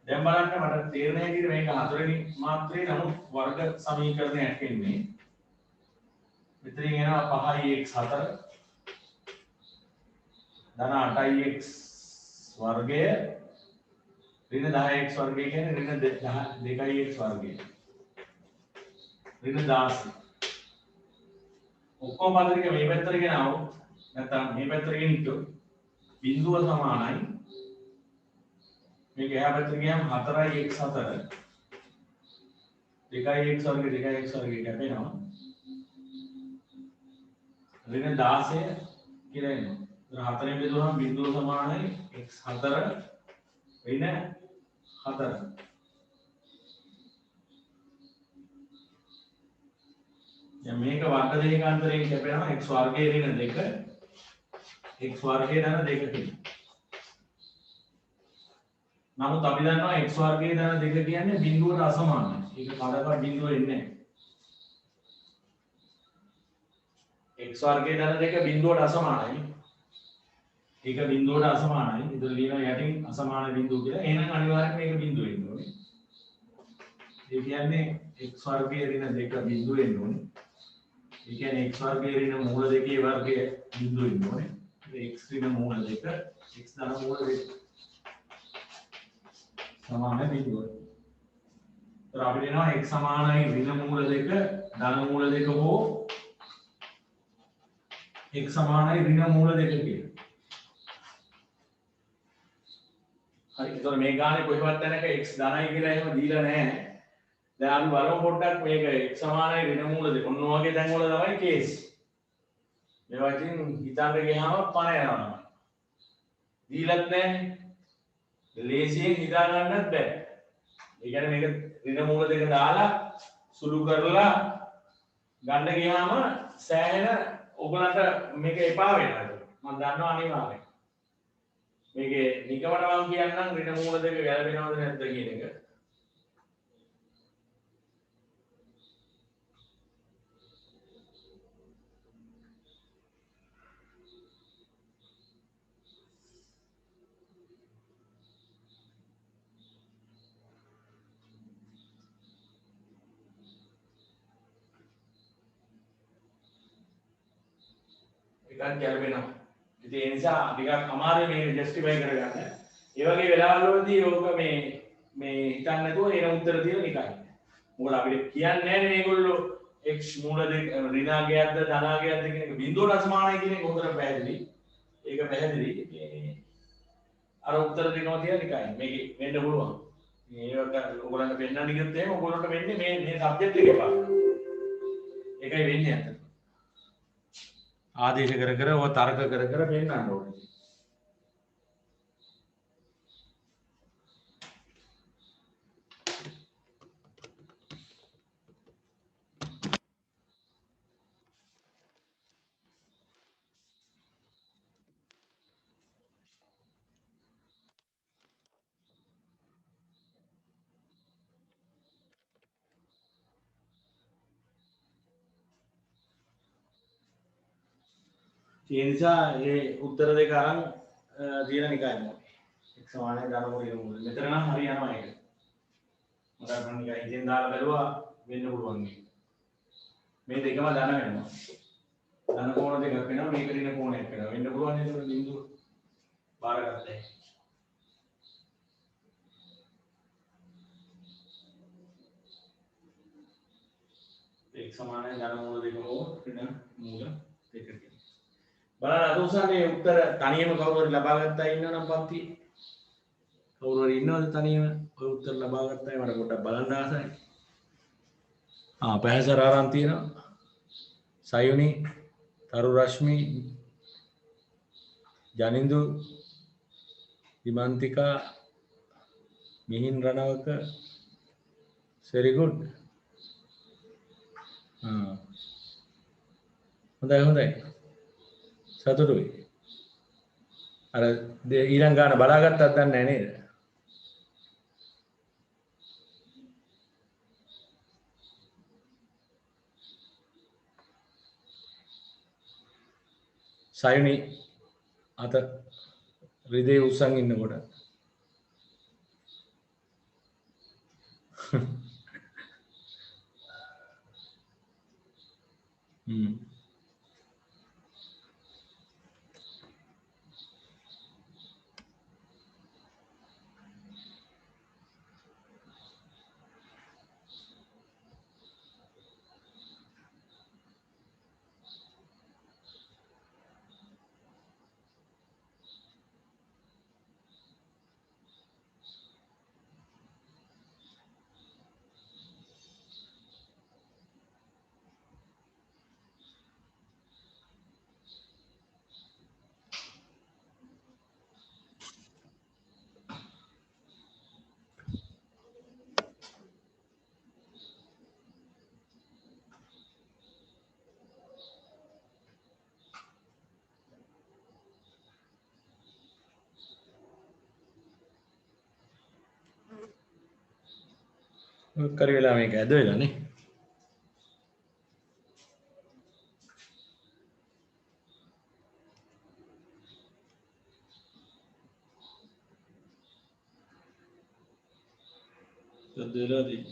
දැන් බලන්න මට තේරෙන හැටියට මේක හතරවෙනි මාත්‍රේ නමුත් වර්ග සමීකරණයක් එන්නේ. මෙතනින් එනවා 5x4 ධන 8x වර්ගය ඍණ 10x වර්ගය කියන්නේ ඍණ 2x වර්ගය. ඍණ 16. ඔක්කොම පද ටික මේ පැත්තට ගෙනාවොත් නැත්නම් මේ පැත්තට ගෙනිච්චොත් බිඳුව සමානයි මේක එහා පැත්තට ගියාම 4x4 දෙකයි x වර්ගය දෙකයි x වර්ගය කැපෙනවා. ඍණ 16 කියලා එනවා. ඒතර 4න් බෙදුවහම බිඳුව සමානයි x4 ඍණ 4. දැන් මේක වර්ග දෙකකාන්තරයෙන් කැපෙනවා x වර්ගයේ ඍණ 2 x වර්ගයේ ධන 2 කියලා. නමුත් අපි දන්නවා x වර්ගයේ ධන 2 කියන්නේ බිඳුවට අසමානයි. ඒක කඩක බිඳුව එන්නේ නැහැ. x වර්ගයේ ධන 2 බිඳුවට අසමානයි. ඒක බිඳුවට අසමානයි. ඒක ලියන යටින් අසමාන බිඳුව කියලා. එහෙනම් අනිවාර්යයෙන්ම මේක බිඳුව එන්න ඕනේ. ඒ කියන්නේ x වර්ගයේ ඍණ 2 බිඳුව එන්න ඕනේ. ඒ කියන්නේ x වර්ගයේ ඍණ මූල 2 වර්ගය බිඳුව එන්න ඕනේ. x ඍණ මූල 2 x ධන මූල 2 සමාන බිඳුව. ඒතර අපිට එනවා x සමානයි ඍණ මූල 2 ධන මූල 2 හෝ x සමානයි ඍණ මූල 2 කියලා. හරි. ඒතර මේ ගානේ කොහෙවත් තැනක x ධනයි කියලා එහෙම දීලා නැහැ. දැන් අපි බලමු පොඩ්ඩක් මේක x සමානයි ඍණ මූල 2. ඔන්න ඔයගේ තැන් වල තමයි කේස්. මේවා ඉතින් හිතන්න ගියාම පණ යනවා. දීලත් නැහැ. ලේසියෙන් හිතා ගන්නත් බෑ. ඒ කියන්නේ මේක ඍණ මූල 2 දාලා සුළු කරලා ගන්න ගියාම සෑහෙන ඔයගලන්ට මේක එපා වෙනවා. මම දන්නවා අනිවාර්යයෙන්. මේකේ නිකමට මම කියන්නම් ඍණ මූල 2 ගැලපෙනවද නැද්ද කියන එක. එකක් ගැලපෙනවා. ඉතින් ඒ නිසා ටිකක් අමාරුයි මේක ජස්ටිෆයි කරගන්න. ඒ වගේ වෙලාවලදී ඕක මේ හිතන්න නැතුව එන උත්තර දින නිකන්. මොකද අපිට කියන්නේ නැහැ මේගොල්ලෝ x මූල 2 ඍණාගයක්ද ධනාගයක්ද කියන එක බිඳුවට අසමානයි කියන එක හොඳට පැහැදිලි. ඒක පැහැදිලි. මේ අර උත්තර දෙනවා කියලා නිකන්. මේක වෙන්න පුළුවන්. මේක ඔයගොල්ලන්ට පෙන්නන්න ගියොත් එහෙම ඔයගොල්ලන්ට වෙන්නේ මේ සබ්ජෙක්ට් එකේ පාන. ඒකයි වෙන්නේ අතන. ආදේශ කර කර ඔය තර්ක කර කර පෙන්නන්න ඕනේ. ඒ නිසා ඒ උත්තර දෙක අරන් දින නිකන් එක් සමානයි ධන මූල ඍණ මූල. මෙතන නම් හරි යනවා ඒක. මට නම් නිකන් ඉතින් දාලා බැලුවා වෙන්න පුළුවන් මේක. මේ දෙකම ධන වෙනවා. ධන කෝණ දෙකක් වෙනවා මේක ඍණ කෝණයක් වෙනවා. වෙන්න පුළුවන් නේද බිඳුව බාරගත්තා. එක් සමානයි ධන මූල දෙක හෝ ඍණ මූල දෙක කියලා. බලන්න අද උසන්නේ උත්තර තනියම කවුරු හරි ලබා ගත්තා ඉන්නවනම් පන්ති කවුරු හරි ඉන්නවද තනියම ඔය උත්තර ලබා ගත්තා මට පොඩ්ඩක් බලන්න ආසයි. පැහැසර ආරම් තියෙනවා. සයුනි, තරු රශ්මි, ජනින්දු, විමන්තිකා, මිහින් රණවක, very good. හොඳයි. සතුටුයි. අර ඊළඟ ගාන බලාගත්තත් දන්නේ නැහැ නේද? සයුනි අත රිදේ උස්සන් ඉන්නකොට කර වෙලා මේක ඇද වෙලානේ. ඇද වෙලාදී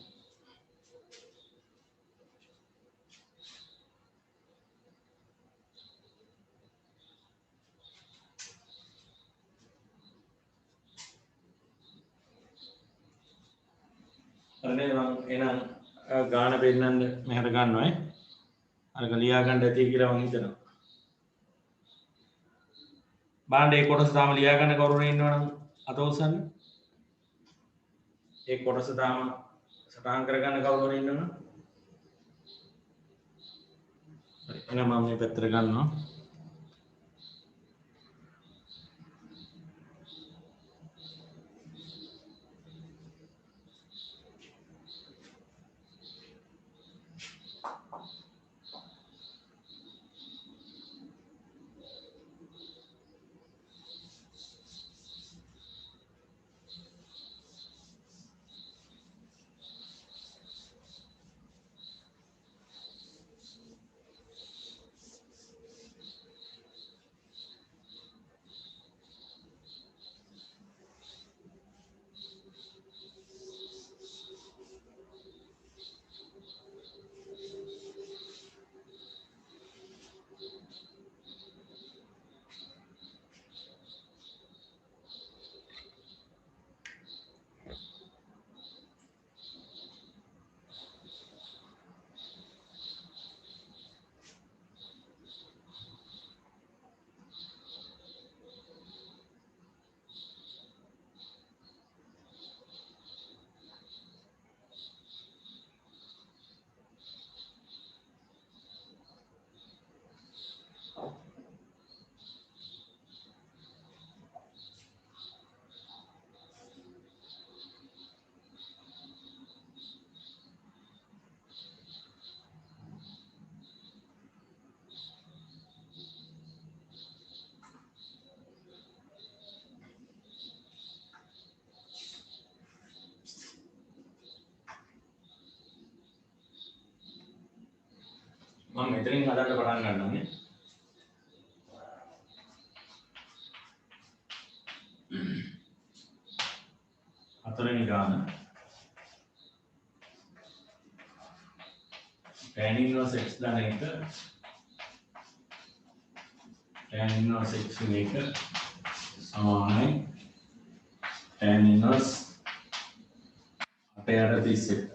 අනේ මම එහෙනම් ගාන පෙන්නන්න මෙහෙට ගන්නවා ඈ. අරක ලියා ගන්න ඇති කියලා මම හිතනවා. බලන්න ඒ කොටස තාම ලියා ගන්න කවුරුනේ ඉන්නවනම් අත උස්සන්න. ඒ කොටස තාම සටහන් කරගන්න කවුරුනේ ඉන්නවනම්. හරි. එහෙනම් මම මේ පැත්තට ගන්නවා. මම මෙතනින් හදන්න පටන් ගන්නවා නේ. හතරවෙනි ගාන tan inverse x දාන එක tan inverse x මේක සමානයි tan inverse 8/31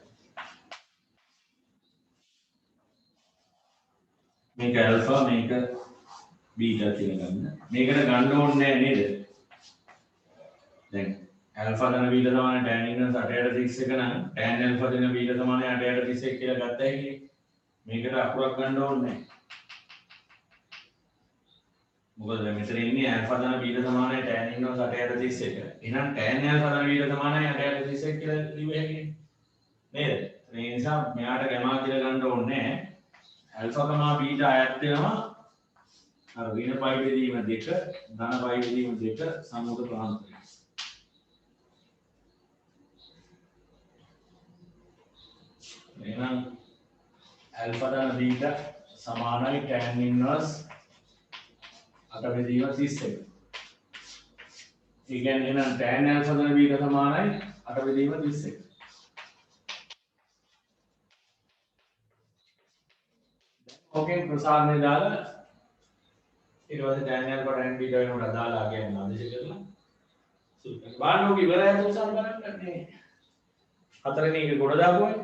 මේක alpha මේක beta කියලා ගන්න. මේකට ගන්න ඕනේ නේද? දැන් alpha ධන beta සමානයි tan inverse 8/31 නම් tan alpha ධන beta සමානයි 8/31 කියලා ගත්තා හැකියි. මේකට අකුරක් ගන්න ඕනේ නැහැ. මොකද මෙතන ඉන්නේ alpha ධන beta සමානයි tan inverse 8/31. එහෙනම් tan alpha ධන beta සමානයි 8/31 කියලා ලියුව හැකියි. නේද? ඒ නිසා මෙයාට ගැමා කියලා ගන්න ඕනේ නැහැ. alpha comma beta add වෙනවා අර ඍණ පයි බෙදීම 2 ධන පයි බෙදීම 2 සමූහ ප්‍රාන්තය. එහෙනම් alpha ධන beta සමානයි tan inverse 8 බෙදීම 31. ඒ කියන්නේ එහෙනම් tan alpha ධන beta සමානයි 8 බෙදීම 31. ඕකෙන් ප්‍රසාරණය දාලා ඊට පස්සේ tan alpha tan beta වෙනකොට දාලා ගියන ආදේශ කරලා සුළු කරනවා. බලන්න ඕක ඉවරයි ප්‍රසාර බලන්න මේ හතරෙනි එක ගොඩ දාපුවා.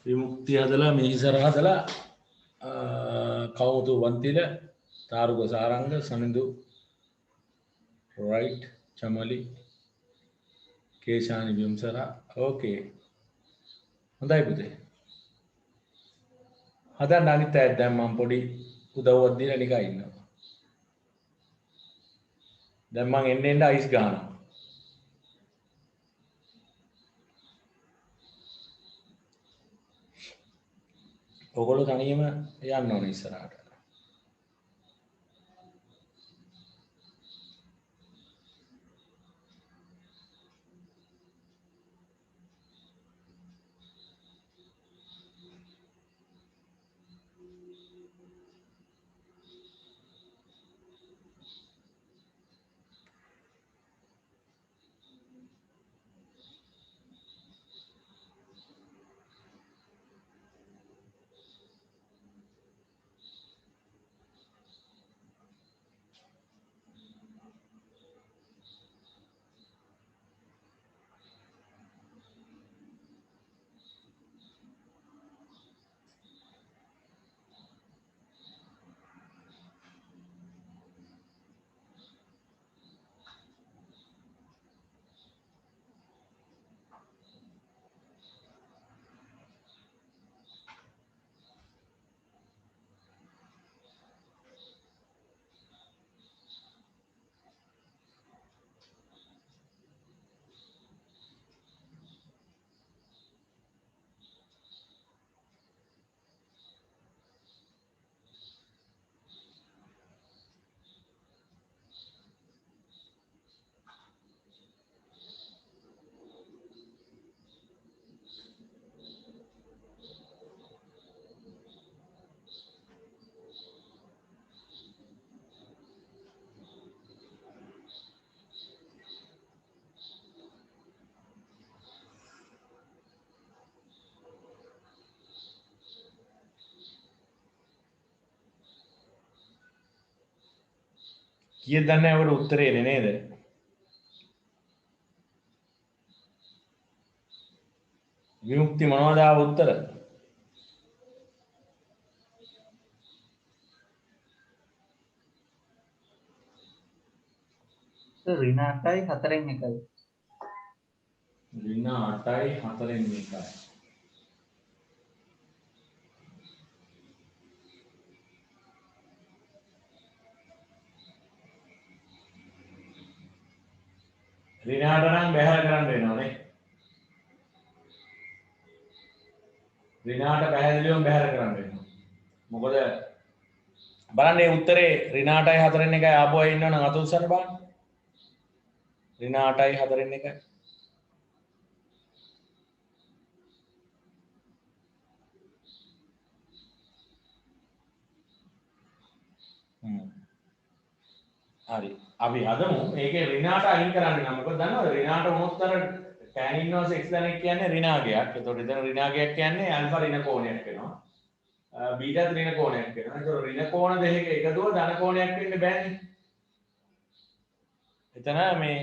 විමුක්ති හදලා මේ ඉස්සර හදලා කවුතු වන්තිල තාරුක සාරංග සනිඳු රයිට් චමලි කේශානි විම්සරා ඕකේ හොඳයි පුතේ හදන්න අනිත් අයත් දැන් මම පොඩි උදව්වක් දීලා නිකන් ඉන්නවා දැන් මම එන්න අයිස් ගන්නවා ඔයගොල්ලෝ තනියම යන්න ඕනේ ඉස්සරහට කීයද දන්නේ නැහැ ඔකට උත්තරේ එන්නේ නේද? විමුක්ති මොනවද ආව උත්තර? ඍණ 8යි 4න් 1යි. ඍණ 8යි 4න් 1යි. ඍණ 8 නම් බැහැර කරන්න වෙනවනේ. ඍණ 8 පැහැදිලිවම බැහැර කරන්න වෙනවා. මොකද බලන්න මේ උත්තරේ ඍණ 8යි 4න් 1යි ආපුවා ඉන්නවනම් අත උස්සන්න බලන්න. ඍණ 8යි 4න් 1යි. හරි. අපි හදමු මේකේ ඍණ 8 අයින් කරන්න නම් මොකද දන්නවද? ඍණ 8 වුණොත් අර tan inverse x ධනයක් කියන්නේ ඍණාගයක්. එතකොට එතන ඍණාගයක් කියන්නේ ඇල්ෆා ඍණ කෝණයක් වෙනවා. බීටා ඍණ කෝණයක් වෙනවා. ඒතකොට ඍණ කෝණ දෙකක එකතුව ධන කෝණයක් වෙන්න බෑනේ. එතන මේ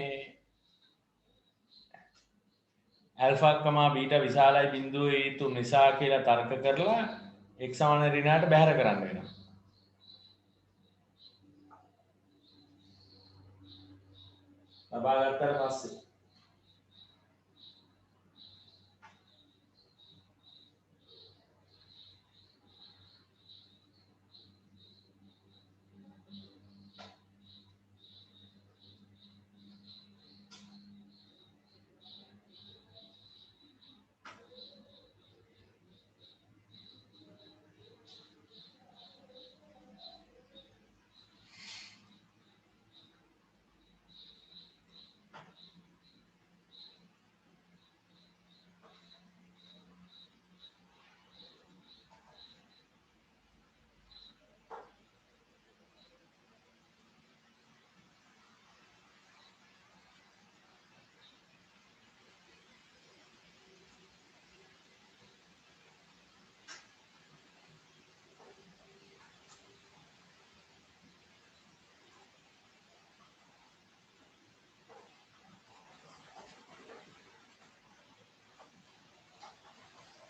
ඇල්ෆා බීටා විශාලයි බිඳුව හේතු නිසා කියලා තර්ක කරලා x සමාන ඍණ 8 බැහැර කරන්න වෙනවා. ලබා ගත්තට පස්සේ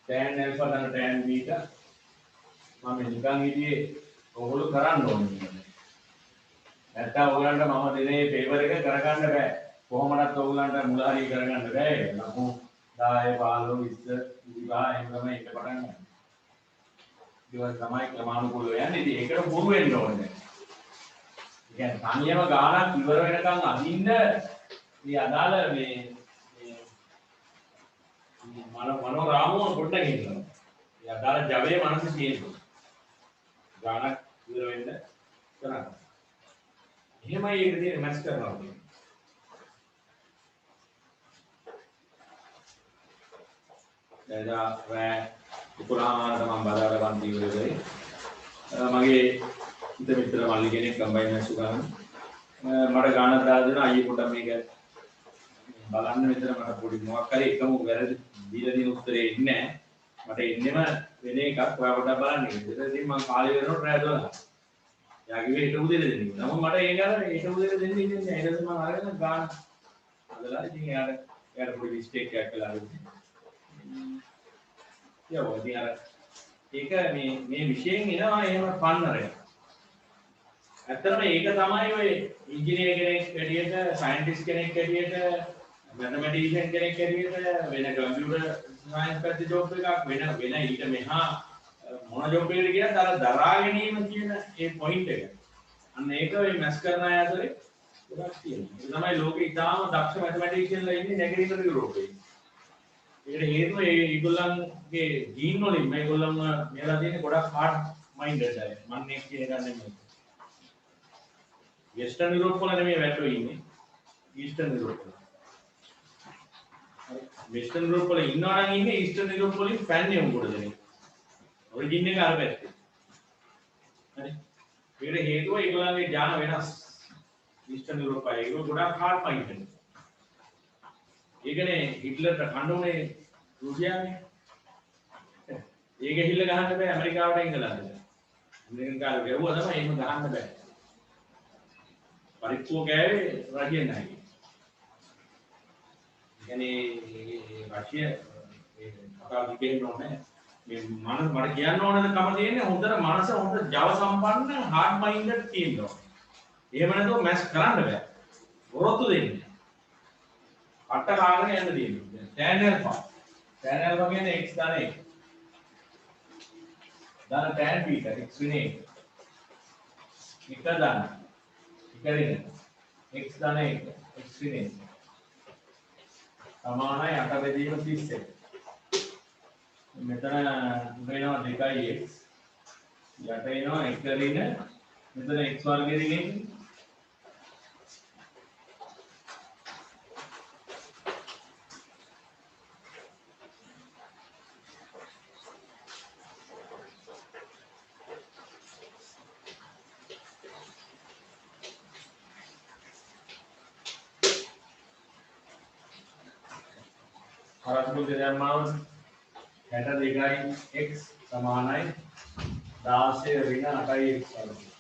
tan alpha dan tan beta මම නිකන් හිටියේ ඔයගොල්ලෝ කරන්න ඕනේ. නැත්තම් ඔයගලන්ට මම දෙනේ පේපර් එක කරගන්න බෑ. කොහොමවත් ඔයගලන්ට මුල හරිය කරගන්න බෑ. ලකු 10 15 20 විවාහ එහෙම තමයි එක පටන් ගන්න. ඒක තමයි ක්‍රමානුකූලව යන්නේ. ඉතින් ඒකට පුරු වෙන්න ඕනේ. ඒ කියන්නේ තනියම ගානක් ඉවර වෙනකන් අදින්න මේ අදාළ මේ මනෝ රාමුව පොඩ්ඩක් ඉන්නවා. ඒ අදාළ ජවයේ මනස තියෙනවා. ගානක් ඉවර වෙන්න කරන්න. එහෙමයි ඒක තියෙන මැච් කරනවා කියන්නේ. එදා රෑ 11 මම බදාර පන්ති ඉවර කරේ. මගේ හිත මිත්‍ර මල්ලි කෙනෙක් කම්බයින් මැෂ් ගන්න මට ගානක් දාලා දෙනවා අයියේ පොඩ්ඩක් මේක බලන්න මෙතන මට පොඩි මොකක් හරි එකම වැරදි දීලා දින උත්තරේ ඉන්නේ නැහැ මට එන්නෙම වෙන එකක් ඔයා පොඩ්ඩක් බලන්න කියලා. ඉතින් මම කාලේ වෙනකොට රෑ 12. යා කිව්වේ හෙට උදේට දෙන්න. නමුත් මට ඒක අර හෙට උදේට දෙන්න ඉන්නේ නැහැ. ඊට පස්සේ මම අරගෙන ගාන හදලා ඉතින් එයාට පොඩි මිස්ටේක් එකක් කළා. යවෝ ඉතින් අර ඒක මේ විශේෂයෙන් එනවා එහෙම පන්නරය. ඇත්තටම ඒක තමයි ඔය ඉංජිනේර කෙනෙක් හැටියට, සයන්ටිස්ට් කෙනෙක් හැටියට, මැතමැටිෂියන් කෙනෙක් හැටියට වෙන කම්පියුටර් සයන්ස් පැත්තේ ජොබ් එකක් වෙන ඊට මෙහා මොන ජොබ් එකකට ගියත් අර දරා ගැනීම කියන ඒ පොයින්ට් එක. අන්න ඒක ඔය මැස් කරන අය අතරේ ගොඩක් තියෙනවා. ඒ තමයි ලෝකේ ඉතාම දක්ෂ මැතමැටිෂියන්ලා ඉන්නේ නැගෙනහිර යුරෝපයේ. ඒකට හේතුව ඒගොල්ලන්ගේ ජීන් වලින් මේගොල්ලන්ම මෙලා තියෙන ගොඩක් හાર્ඩ් මයින්ඩඩ් අය. මම නේ කියන එක නෙමෙයි. වෙස්ටර්න් යුරෝප් වල නෙමෙයි වැටෝ ඉන්නේ. ඊස්ටර්න් යුරෝප් වල. වෙස්ටර්න් යුරෝප් වල ඉන්නවා නම් ඉන්නේ ඊස්ටර්න් යුරෝප් වලින් ෆෑන්නේ උඹට දෙන්නේ. ඔරිජින් එක අර පැත්තේ. හරි. ඒකට හේතුව ඒගොල්ලන්ගේ ඥාන වෙනස්. ඊස්ටර්න් යුරෝප් අය ඒක ගොඩක් හાર્ඩ් මයින්ඩඩ්. ඒකනේ හිට්ලර්ට කණ්ඩෝනේ රුසියාවේ. ඒක හිල්ල ගහන්න බෑ ඇමරිකාවට එංගලන්තයට. අමෙරිකන් කාරය ගැව්වා තමයි එහෙම ගහන්න බෑ. පරික්කුව ගෑවේ රෂියන් අයගේ. කියන්නේ රෂිය ඒ කතාව දිගේන්න ඕනේ. මේ මට කියන්න ඕනද කම තියෙන්නේ හොඳට මනස හොඳ ජව සම්පන්න හાર્ඩ් මයින්ඩඩ් තියෙනවා. එහෙම නැතුව මැස් කරන්න බෑ. වරොත්තු දෙන්නේ. අට කාගෙන යන්න තියෙනවා. tan alpha. tan alpha කියන්නේ x ධන 1. ධන tan beta x විනේ. එක ධන. එක ඍණ. x ධන 1 x විනේ. සමානයි 8 බෙදීම 31. මෙතන වෙනවා 2x. යට එනවා 1 ඍණ. මෙතන x වර්ගය දිගේ හරස්මුල් දෙදම්මාව 62යි x සමානයි 16 ඍණ 8යි x වර්ගය.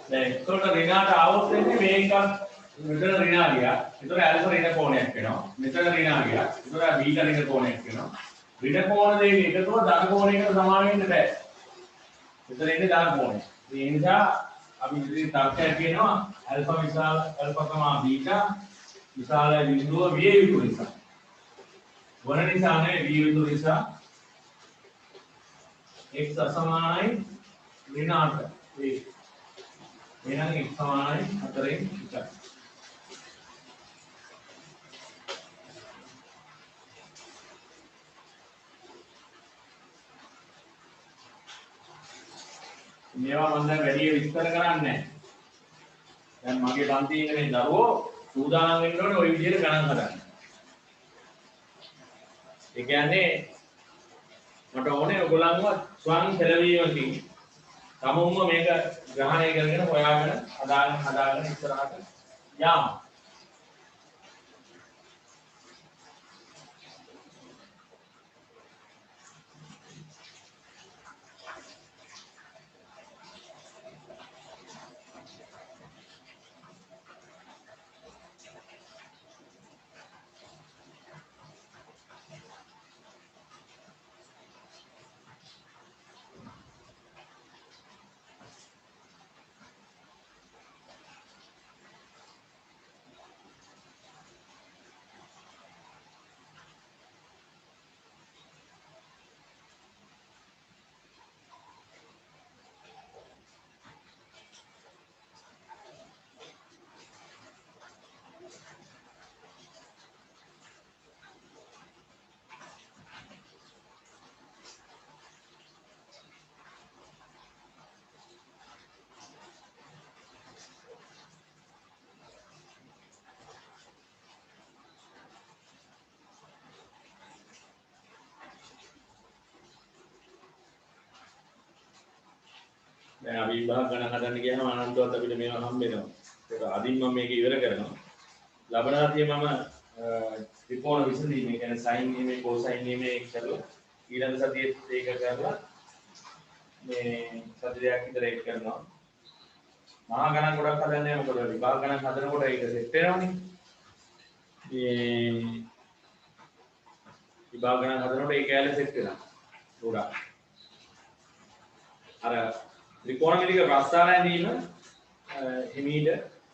දැන් එතකොට ඍණාට આવොත් වෙන්නේ මේක මෙතන ඍණා ගියා. ඒතර ඇල්ෆා ඍණ කෝණයක් වෙනවා. මෙතන ඍණා ගියා. ඒතර බීටා ඍණ කෝණයක් වෙනවා. ඍණ කෝණ දෙක එකතුව ධන කෝණයකට සමාන වෙන්න බෑ. මෙතන ඉන්නේ ධන කෝණය. ඒ නිසා අපි ඉතින් තර්කයක් කියනවා ඇල්ෆා විශාල ඇල්ෆා බීටා විශාල බිඳුව විය යුතු නිසා. වන නිසා නෙවෙයි විය යුතු නිසා x අසමානයි ඍණ 8. එහෙනම් x සමානයි 4න් 1යි. මේවා මම දැන් වැඩි විස්තර කරන්නේ නැහැ. දැන් මගේ පන්තියේ ඉන්න මේ දරුවෝ සූදානම් වෙන්න ඕනේ ওই විදිහට ගණන් හදන්න. ඒ කියන්නේ මට ඕනේ ඔයගොල්ලන්ව ස්වයං පෙළවීමකින් තමුන්ම මේක ග්‍රහණය කරගෙන හොයාගෙන හදාගෙන ඉස්සරහට යාම. දැන් අපි විභාග ගණන් හදන්න ගියාම අනන්තවත් අපිට මේවා හම්බ වෙනවා. ඒක අදින් මම මේක ඉවර කරනවා. ලබන සතියේ මම ත්‍රිකෝණ විසඳීම, ඒ කියන්නේ sin නියමයේ cosine නියමයේ කරලා ඊළඟ සතියේ ඒක කරලා මේ සති දෙකක් විතර ඒක කරනවා. මහා ගණන් ගොඩක් හදන්නේ මොකද විභාග ගණන් හදනකොට ඒක සෙට් වෙනවනේ. මේ විභාග ගණන් හදනකොට ඒක ඇල සෙට් වෙනවා. ගොඩක්. අර ත්‍රිකෝණමිතික ප්‍රස්ථාර ඇඳීම හිමීට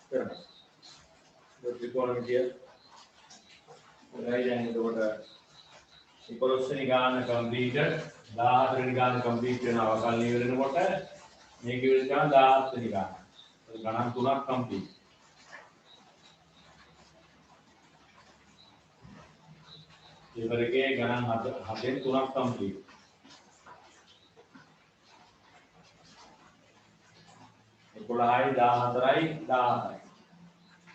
කරනවා. ත්‍රිකෝණමිතිය රයි දැන් එතකොට 11 වෙනි ගාන කම්ප්ලීටඩ් 14 වෙනි ගාන කම්ප්ලීට් වෙනවා. කල් ඉවරනකොට මේක ඉවර කරන 17 වෙනි ගාන. ගණන් තුනක් කම්ප්ලීට්. ඉවරගේ ගණන් 7න් 3ක් කම්ප්ලීට්. 11යි 14යි 17යි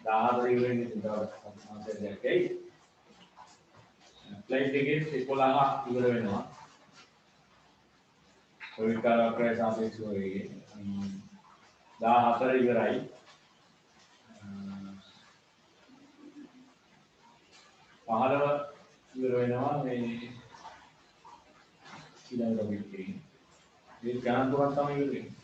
14 ඉවරෙන්නේ තව දෙකයි. ෆ්ලයිට් එකේ 11 ඉවර වෙනවා. ඔය විකාරකය සාපේක්ෂව වෙන්නේ 14 ඉවරයි. 15 ඉවර වෙනවා මේ ඊළඟ රොබිට් මේ ගණන් තුනක් තමයි ඉවර වෙන්නේ.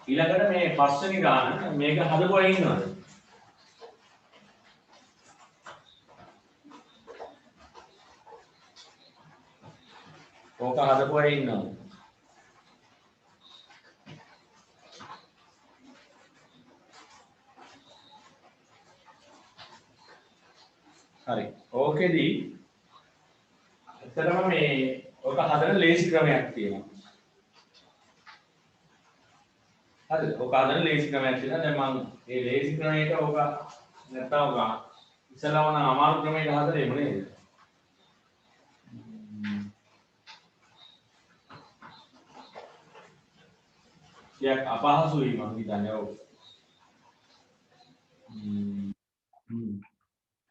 ඊළඟට මේ පස්වෙනි ගාන මේක හදපුවා ඉන්නවද? ඕක හදපුවා ඉන්නවද? හරි. ඕකෙදී ඇත්තටම මේ ඕක හදන ලේසි ක්‍රමයක් තියෙනවා. හරි ඔක හදන ලේසි ක්‍රමයක් තියෙනවා. දැන් මම මේ ලේසි ක්‍රමයට ඔක නැත්තම් ඔක ඉස්සලම නම් අමාරු ක්‍රමයකට හදලේම නේද? ටිකක් අපහසුයි මම හිතන්නේ ඔව්.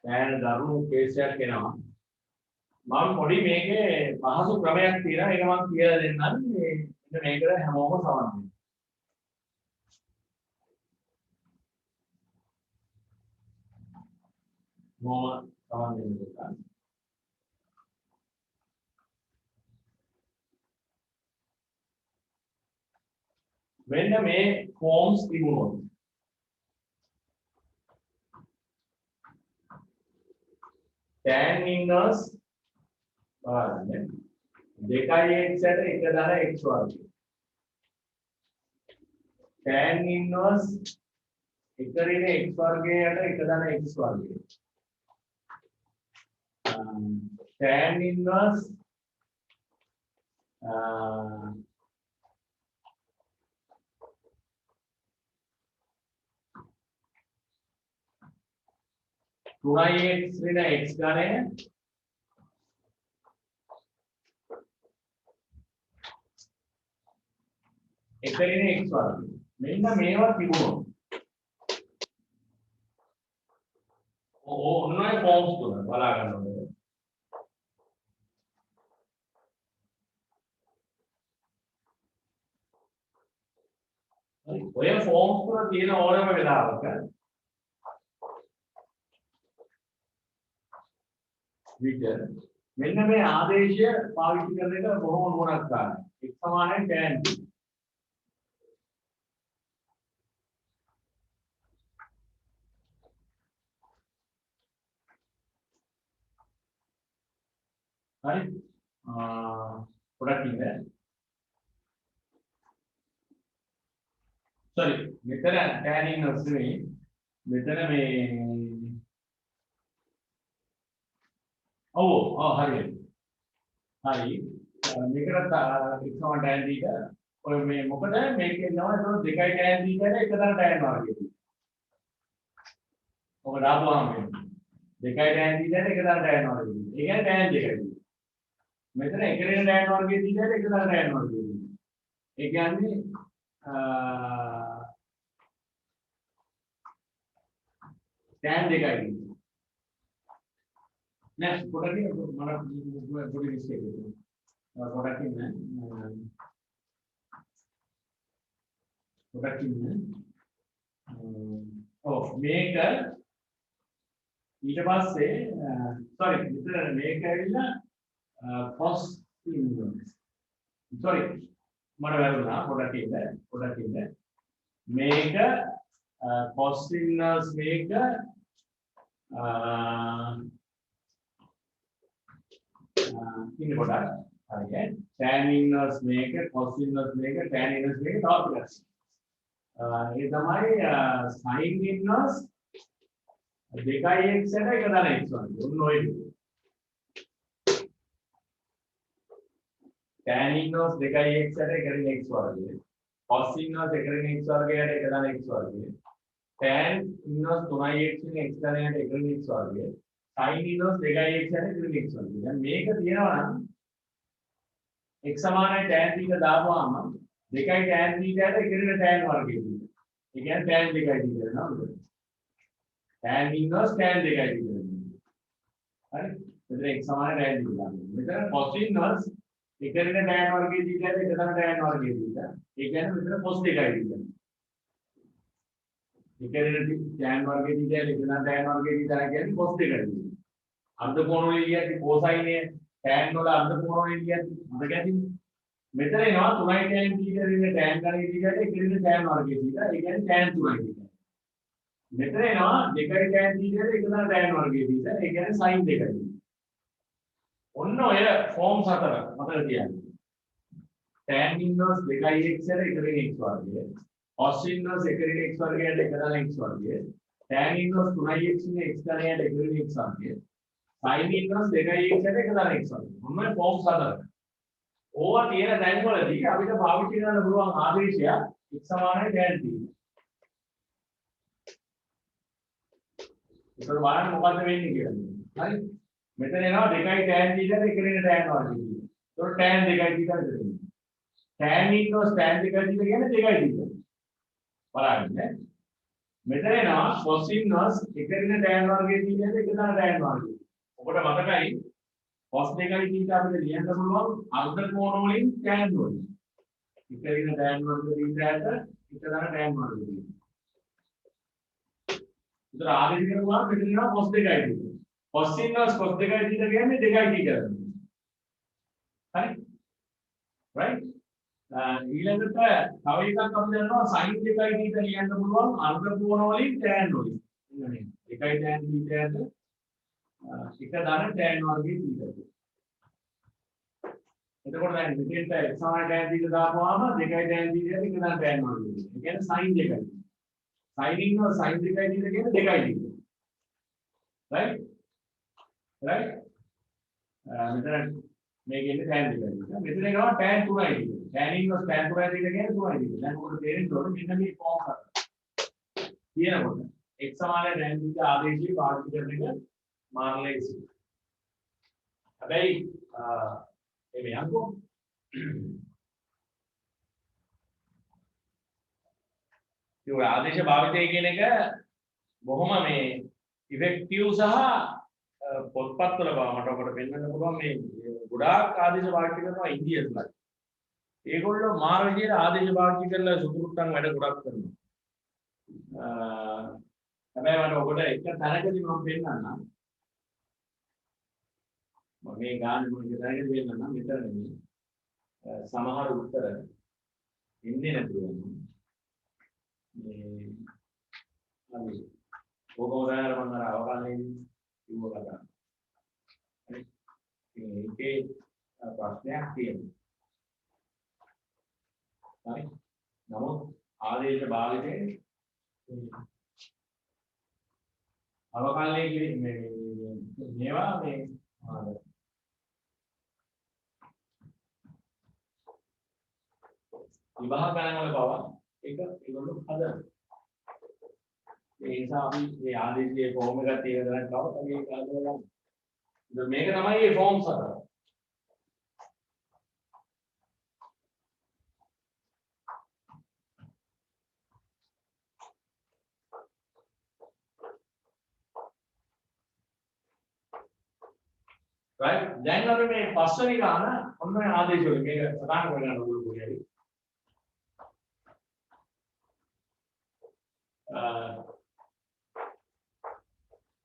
දැන් දරුණු කේස් එකක් එනවා. මම පොඩි මේකේ පහසු ක්‍රමයක් තියෙනවා. ඒක මම කියලා දෙන්නම්. මේකට හැමෝම සමත් වෙනවා. More common in the class. When the May forms the moon, tan inverse දෙකයි x යට එක දාන x වර්ගය. tan inverse එක ඍණ x වර්ගයට එක දාන x වර්ගය. tan inverse තුනයි x ඍණ x ගණය එක ඍණ x වර්ගය. මෙන්න මේවා තිබුණොත් ඔන්නයි ෆෝම්ස් තුන බලා ගන්න ඕනේ. ඔය ෆෝම්ස් තුන තියෙන ඕනම වෙලාවක විතර මෙන්න මේ ආදේශය පාවිච්චි කරන එක බොහොම නුවණක් ගන්න. x සමානයි tan b. හරි පොඩක් ඉන්න. sorry මෙතන tan inverse නෙවෙයි. මෙතන මේ හරි. හරි මේකට x සමාන tan b එක ඔය මේ මොකද මේකේ නම ඒක දෙකයි tan b එක එක තරම් tan වර්ගය. ඔක දාපුවාම වෙන්නේ 2 tan θ එක තරම් tan වර්ගය. ඒ කියන්නේ tan දෙකයි. මෙතන එකට tan වර්ගයේ θ එක තරම් tan වර්ගය. ඒ කියන්නේ tan දෙකයි. නෑ පොඩකින් මම පොඩි මිස්ටේක් එකක්. පොඩකින් ඔව් මේක ඊට පස්සේ sorry මෙතන මේක ඇවිල්ලා cos inverse sorry මට වැරදුනා පොඩකින් මේක cos inverse මේක ඉන්න පොඩක් හරියට tan inverse මේක cos inverse මේක tan inverse මේක තවත් එකක්. ඒ තමයි sin inverse 2x එක දාන x වගේ. ඔන්න ඔය tan inverse 2x එකට x වර්ගය. cos inverse එකට x වර්ගයට එක දාන x වර්ගය. tan inverse 3x x දානයට එකට x වර්ගය. sin inverse 2x එකට x වර්ගය. දැන් මේක තියෙනවා නම් x සමානයි tan θ දාපුවාම 2 tan θ යට එකට tan වර්ගය තියෙනවා. ඒ කියන්නේ tan 2 තියෙනවා නේද? tan inverse tan 2 තියෙනවා. හරි? මෙතන x සමානයි tan θ දාන්න. මෙතන cos inverse එකට tan වර්ගය දීලා එක තමයි tan වර්ගය දීලා. ඒ කියන්නේ මෙතන cos 2 තියෙනවා. එකට tan වර්ගය දීලා එක තමයි tan වර්ගය දීලා කියන්නේ cos 2 තියෙනවා. අර්ධ කෝණ වල කියන්නේ cosine tan වල අර්ධ කෝණ වල කියන්නේ මතක ඇතිනේ. මෙතන එනවා 3 tan θ රින්න tan ගණයේ දීලා එක රින්න tan වර්ගය දීලා. ඒ කියන්නේ tan 3 දීලා. මෙතන එනවා 2 tan θ එක තමයි tan වර්ගය දීලා. ඒ කියන්නේ sin 2 දීලා. ඔන්න ඔය ෆෝම් හතර මතක තියාගන්න. tan inverse 2x එකට x වර්ගය. cos inverse එකට x වර්ගයට එක දාන x වර්ගය. tan inverse 3x නේ x දානයට එක දාන x වර්ගය. sin inverse 2x එකට එක දාන x වර්ගය. මොන ෆෝම් හතර. ඕවා තියෙන තැන් වලදී අපිට පාවිච්චි කරන්න පුළුවන් ආදේශය x සමානයි tan θ. ඒක බලන්න මොකද්ද වෙන්නේ කියලා. හරි? මෙතන එනවා 2 tan θ එකට එක රින්න tan වර්ගය. ඒතකොට tan 2 θ විතර. tan inverse tan 2 θ කියන්නේ 2 θ. බලන්න. මෙතන එනවා cos inverse එක රින්න tan වර්ගය කියන්නේ එක දාන tan වර්ගය. ඔබට මතකයි cos 2 θ අපිට ලියන්න පුළුවන් අර්ධ කෝණ වලින් tan වලින්. එක රින්න tan වර්ගය දීලාට එක දාන tan වර්ගය. ඒතර ආදේශ කරනවා මෙතන එනවා cos 2 θ. cos inverse cos 2 θ කියන්නේ 2 θ. හරි? right? ඊළඟට තව එකක් අපි දන්නවා sin 2 θ ලියන්න පුළුවන් අර්ධ කෝණ වලින් tan වලින්. එන්නේ 2 tan θ යට එක දාන tan වර්ගයේ θ. එතකොට දැන් මෙතෙන්ට x සමාන tan θ දාපුවාම 2 tan θ යට එක දාන tan වර්ගය. ඒ කියන්නේ sin 2. sin inverse sin 2 θ කියන්නේ 2 θ. right? right? මෙතන මේකෙන්නේ tan 2 θ. මෙතන එනවා tan 3 θ. tan inverse tan 3 θ කියන්නේ 3 θ. දැන් ඔකට තේරෙන්න ඕනේ මෙන්න මේ ෆෝම් එක. කියනකොට x සමාන tan θ ආදේශය පාවිච්චි කරන එක මාර්ගයේ ඉස්සු. හැබැයි මේ යන්කෝ ඒ ආදේශ භාවිතය කියන එක බොහොම මේ ඉෆෙක්ටිව් සහ පොත්පත්වල මට ඔකට පෙන්වන්න පුළුවන් මේ ගොඩාක් ආදේශ භාවිත කරනවා ඉන්දියන්ස්ලා. ඒගොල්ලෝ මාර විදියට ආදේශ භාවිත කරලා සුදුරුට්ටම් වැඩ ගොඩක් කරනවා. හැබැයි මට ඔකට එක තැනකදී මම පෙන්නන්නම්. මේ ගාන මොකද තැනකදී පෙන්නන්නම් මෙතන නෙමෙයි. සමහර උත්තර ඉන්නේ නැතුව මේ හරි ඕකෝදාර මම අර අවකාශයෙන් කිව්ව කතාව. හරි මේකේ ප්‍රශ්නයක් තියෙනවා. හරි නමුත් ආදේශ භාවිතේ අවකාශයේ මේවා මේ විභාග ගණන් වල බව ඒක ඒගොල්ලෝ හදනවා. ඒ නිසා අපි මේ ආදේශයේ ෆෝම් එකක් තියෙන දරන් කවුද මේ කරලා මේක තමයි මේ ෆෝම්ස් හතර. right දැන් අපි මේ පස්වෙනි ගාන ඔන්න ආදේශ වල මේක සදාන් කරගන්න ඕන පොඩි හරි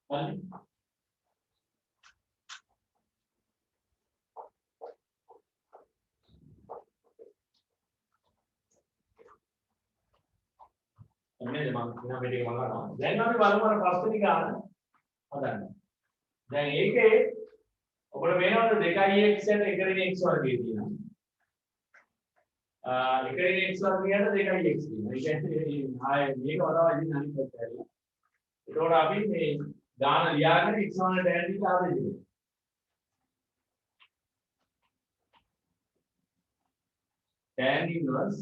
ඔන්නේ මම මෙන්න මේක මම කරනවා දැන් අපි බලමු අර පස්වෙනි ගාන හදන්න දැන් ඒකේ ඔබට වෙනවද 2x යට 1 x වර්ගය තියෙනවා 1 x වර්ගයට 2x තියෙනවා ඒ කියන්නේ ආයේ මේක වඩා ඉතින් අනිත් පැත්ත ඇරිලා ඒකෝට අපි මේ ගාන ලියාගෙන x වන tan θ ආදේශ tan inverse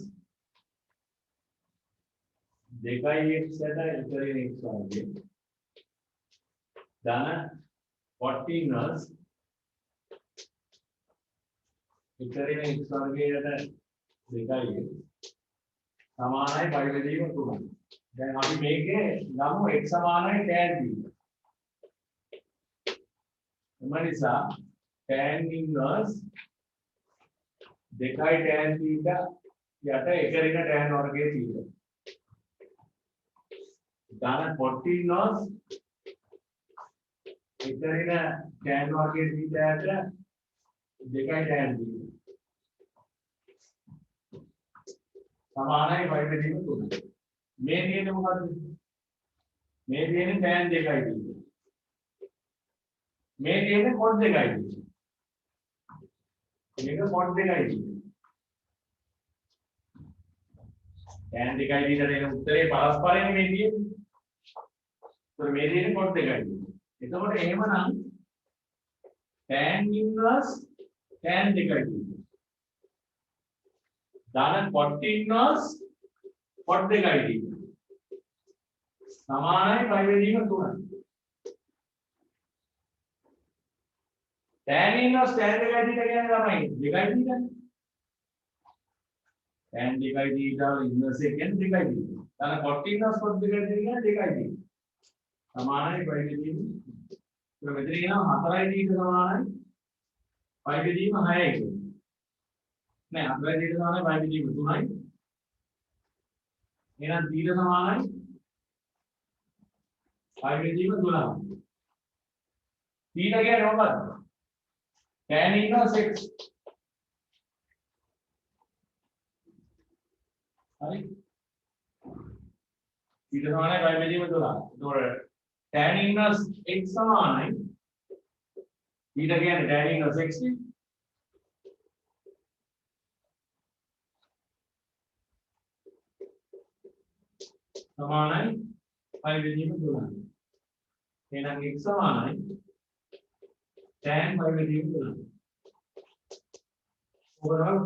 2x යට 1 x වර්ගය ධන 40 inverse ඉතරේ x වර්ගයට 2යි සමානයි පරිවැදීම 3යි. දැන් අපි මේකේ ගමු x සමානයි tan θ. එම නිසා tan inverse 2යි tan θ යට 1 ඍණ tan වර්ගයේ තියෙනවා. ධන 40 inverse 1 ඍණ tan වර්ගයේ θ යට 2යි tan θ. සමානයි පරිවැදීම 3යි. මේ තියෙන්නේ මොකද්ද? මේ තියෙන්නේ tan 2යි තියෙන්නේ. මේ තියෙන්නේ cos 2යි තියෙන්නේ. මේක cos 2යි තියෙන්නේ. tan 2යි දිහට එන උත්තරේ පරස්පරයෙන් මේ තියෙන්නේ. ඒතර මේ තියෙන්නේ cos 2යි තියෙන්නේ. එතකොට එහෙමනම් tan inverse tan 2යි තියෙන්නේ. ධන 40 inverse cos 2යි තියෙන්නේ. සමානයි පරිවැදීම 3යි. tan inverse tan 2යි කියන්නේ තමයි 2යි තියෙන්නේ. tan 2යි වල inverse එක කියන්නේ 2යි තියෙන්නේ. ධන 40 inverse cos 2යි කියන්නේ 2යි තියෙන්නේ. සමානයි පරිවැදීම. ඒක මෙතන කියනවා 4යි තියෙන්නේ සමානයි පරිවැදීම 6යි කියන්නේ. නෑ 4යි තියෙන්නේ සමානයි පරිවැදීම 3යි. එහෙනම් තීර සමානයි පරිවැදීම 12යි. තීර කියන්නේ මොකක්ද? tan inverse x. හරි. තීර සමානයි පරිවැදීම 12යි. ඒතකොට tan inverse x සමානයි තීර කියන්නේ tan inverse x නේ. සමානයි පරිවැදීම 12යි. එහෙනම් x සමානයි tan පරිවැදීම 12යි. ඕවරෝල්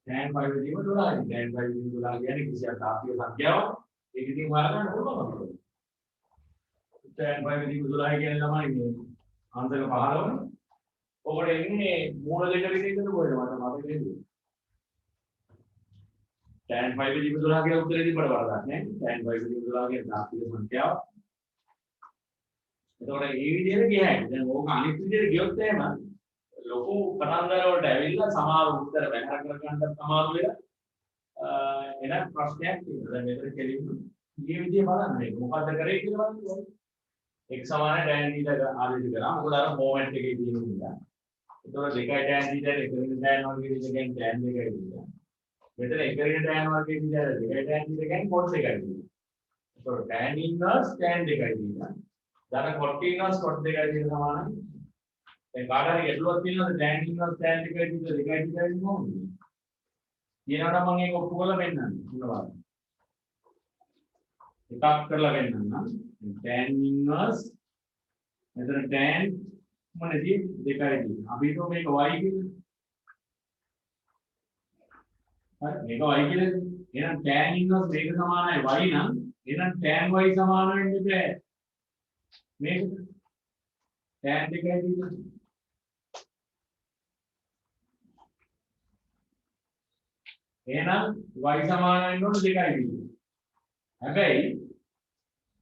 tan පරිවැදීම 12යි. tan පරිවැදීම 12 කියන්නේ කිසියම් තාපීය සංඛ්‍යාවක්. ඒක ඉතින් හොයාගන්න පුළුවන්. tan පරිවැදීම 12 කියන්නේ තමයි මේ අන්තක 15. ඔකට එන්නේ මූල දෙක විදිහට කොහෙද මට මතක නේද? tan පරිවැදීම 12 කියලා උත්තරේ දීපට වරදක් නෑ. tan පරිවැදීම 12 කියන්නේ තාපීය සංඛ්‍යාවක්. එතකොට මේ විදිහට ගියයි. දැන් ඕක අනිත් විදිහට ගියොත් එහෙම ලොකු කතන්දර වලට ඇවිල්ලා සමහර උත්තර බැහැර කරගන්නත් සමහර වෙලා එන ප්‍රශ්නයක් තියෙනවා. දැන් මෙතන කෙලින්ම මේ විදිහ බලන්න මේක මොකද්ද කරේ කියලා බලන්න. x සමානයි tan θ ආදේශ කරා. මොකද අර මොමන්ට් එකේ තියෙන නිසා. එතකොට 2යි tan θ ට 1 ඍණ tan වර්ගයේ ඉඳ කියන්නේ tan 2යි තියෙනවා. මෙතන 1 ඍණ tan වර්ගයේ ඉඳ 2යි tan θ කියන්නේ cos 2යි තියෙනවා. එතකොට tan inverse tan 2යි තියෙනවා. ධන 40 inverse cos 2යි කියන සමානයි. දැන් කාට හරි ගැටලුවක් තියෙනවද tan inverse tan 2යි කියන 2යි කියන්නේ මොකක්ද? කියනවා නම් මම ඒක ඔප්පු කරලා පෙන්නන්නම්. මොනවද? එකක් කරලා පෙන්නන්නම්. tan inverse මෙතන tan මොනදී 2යි තියෙනවා. අපි හිතුව මේක y කියලා. හරි මේක y කියලා. එහෙනම් tan inverse මේක සමානයි y නම් එහෙනම් tan y සමාන වෙන්නේ බෑ. මේක tan දෙකයි තියෙන්නේ. එහෙනම් y සමාන වෙන්න ඕන 2යි තියෙන්නේ. හැබැයි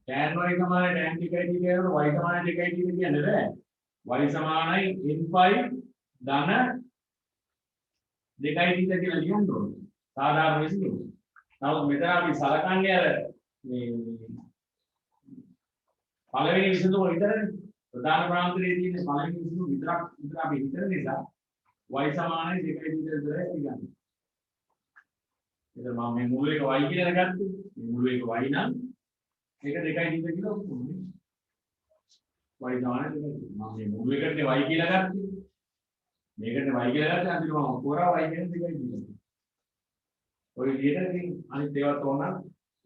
tan y සමාන tan 2යි කියනකොට y සමාන 2යි කියන්නේ බෑ. y සමානයි n pi ධන 2යි කියලා ලියන්න ඕනේ. සාධාරණ විසඳුම. නමුත් මෙතන අපි සලකන්නේ අර මේ පළවෙනි විසඳුම විතරනේ. ප්‍රධාන ප්‍රාන්තරයේ තියෙන පළවෙනි විසඳුම විතර අපි හිතන නිසා y සමානයි 2යි විතරයි අපි ගන්න. එතන මම මේ මුල් එක y කියලා ගත්තේ. මේ මුල් එක y නම් ඒක 2යි කියලා ඔක්කොම y සමානයි 2යි. මම මේ මුල් එකට y කියලා ගත්තේ. මේකට y කියලා ගත්තා අන්තිමට මම කොරා y කියන 2යි කියලා. ඔය විදිහට ඉතින් අනිත් ඒවාත් ඕන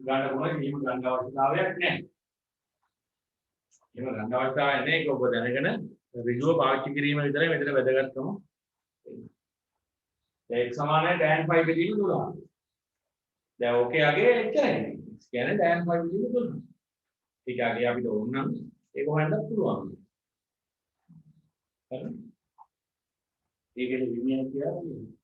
ගන්න පුළුවන්. එහෙම ගන්න අවශ්‍යතාවයක් නැහැ. එහෙම ගන්න අවශ්‍යතාවයක් නැහැ. ඒක ඔබ දැනගෙන ඍජුව පාවිච්චි කිරීම විතරයි මෙතන වැදගත්කම. දැන් x සමානයි tan phi බෙදීම 12. දැන් ඕකේ අගේ එච්චරයි. කියන්නේ tan phi බෙදීම 12. ඒක අගේ අපිට ඕන නම් ඒක හොයන්නත් පුළුවන්. හරි. ඒකේ විඤ්ඤාණය කියන්නේ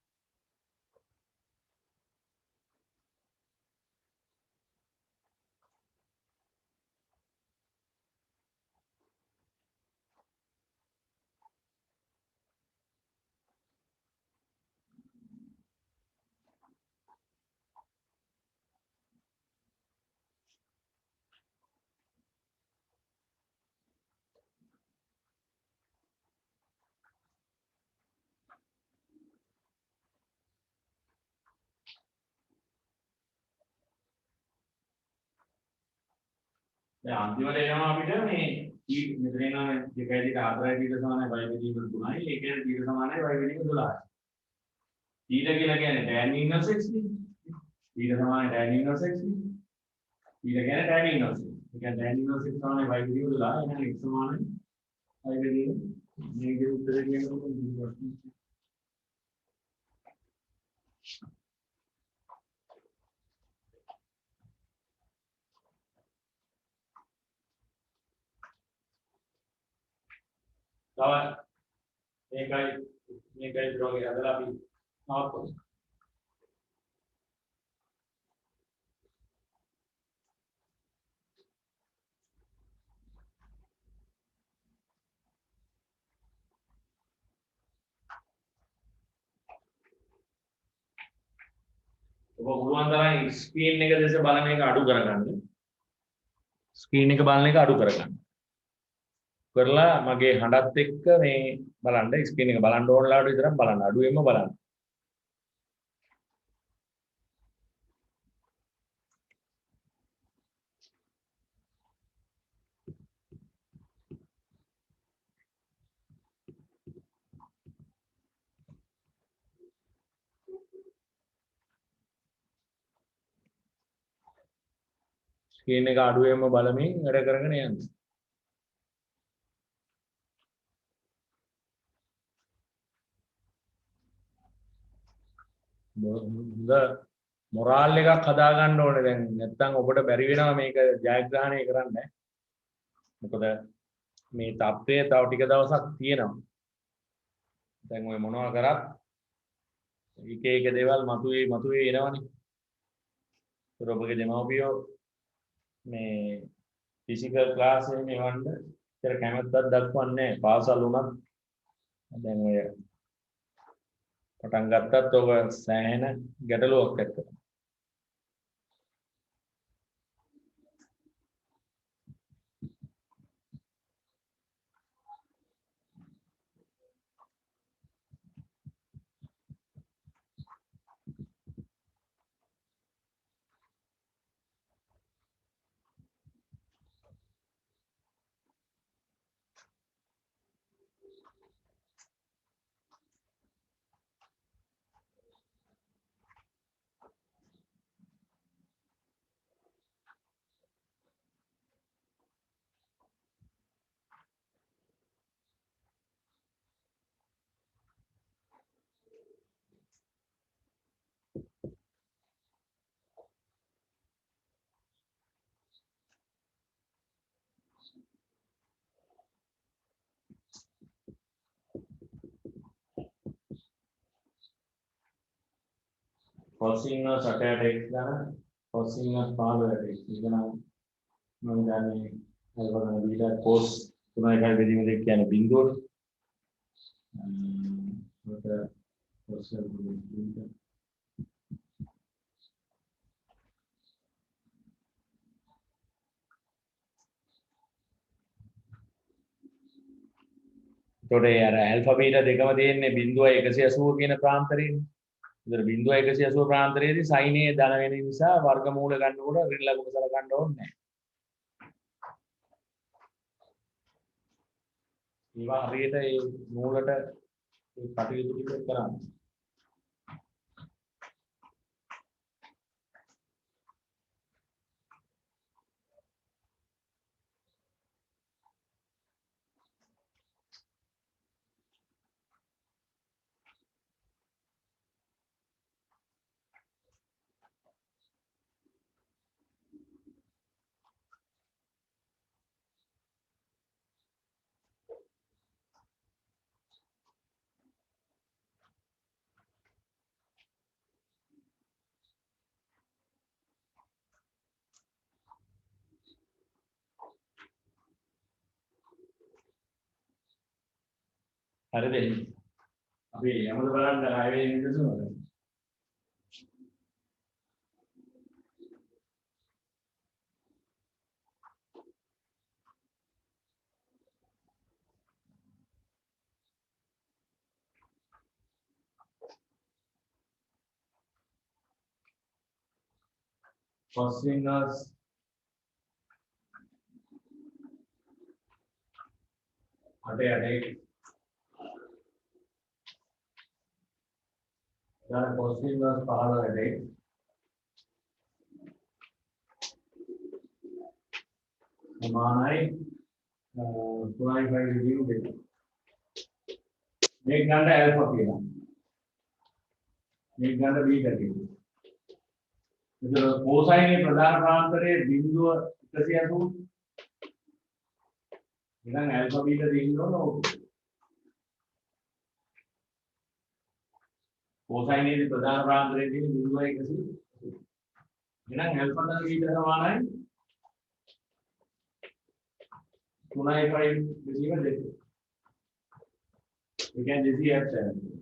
දැන් අන්තිමට එනවා අපිට මේ මෙතන එනවා 2.4යි ඊට සමානයි y බෙදීම 3යි. ඒ කියන්නේ ඊට සමානයි y බෙදීම 12යි. ඊට කියලා කියන්නේ tan inverse x නේ. ඊට සමානයි tan inverse x නේ. ඊට කියන්නේ tan inverse. ඒ කියන්නේ tan inverse x සමානයි y බෙදීම 12. එහෙනම් x සමානයි y බෙදීම මේකේ උත්තරේ කියනකොට තව මේකයි ප්‍රෝගේ හදලා අපි නවත්වමු. ඔබ පුළුවන් තරම් ස්ක්‍රීන් එක දැස බලන එක අඩු කරගන්න. ස්ක්‍රීන් එක බලන එක අඩු කරගන්න. කරලා මගේ හඬත් එක්ක මේ බලන්න ස්ක්‍රීන් එක බලන්න ඕන ලාවට විතරක් බලන්න. අඩුවෙන්ම බලන්න. ස්ක්‍රීන් එක අඩුවෙන්ම බලමින් වැඩ කරගෙන යන්න. හොඳ මොරාල් එකක් හදා ගන්න ඕනේ දැන් නැත්නම් ඔබට බැරි වෙනවා මේක ජයග්‍රහණය කරන්න. මොකද මේ තත්ත්වය තව ටික දවසක් තියෙනවා. දැන් ඔය මොනවා කරත් එක දේවල් මතුවේ එනවනේ. ඒත් ඔබගේ දෙමව්පියෝ මේ ෆිසිකල් ක්ලාස් එකේ එවන්න ඉතර කැමැත්තක් දක්වන්නේ නැහැ. පාසල් උනත් දැන් ඔය පටන් ගත්තත් ඔබ සෑහෙන ගැටලුවක් ඇති කරනවා. cos inverse 8ට x ගන්න cos inverse 15ට x ඉතන මම දන්නේ අල්ෆා ගන්න බීටා cos 3යි බෙදීම දෙක කියන්නේ බිඳුවට cos බීටා තොරේ අර ඇල්ෆා බීටා දෙකම තියෙන්නේ 0.180 කියන ප්‍රාන්තරයේනේ. ඒතර 0.180 ප්‍රාන්තරයේදී sin A ධන වෙන නිසා වර්ගමූල ගන්නකොට ඍණ ලකුණු සලකන්න ඕනේ නැහැ. ඒවා හරියට ඒ මූලට ඒ කටයුතු ටික කරන්න. හරිද? අපි යමුද බලන්න 6 වෙනි නිදසුන. cos inverse අටේ දැන් cos inverse 15ට සමානයි 3.5 බෙදීම දෙක. මේක ගන්න ඇල්ෆා කියලා. මේක ගන්න බීටා කියලා. එතකොට cosine ප්‍රධාන ප්‍රාන්තරයේ බිඳුව 180. එහෙනම් ඇල්ෆා බීටා දෙන්න ඕන ඕක. cosine ප්‍රධාන ප්‍රාන්තරයේ තියෙන බිඳුව 180. එහෙනම් ඇල්ෆා දා බීටා සමානයි 3.5 බෙදීම දෙක. ඒ කියන්නේ 270.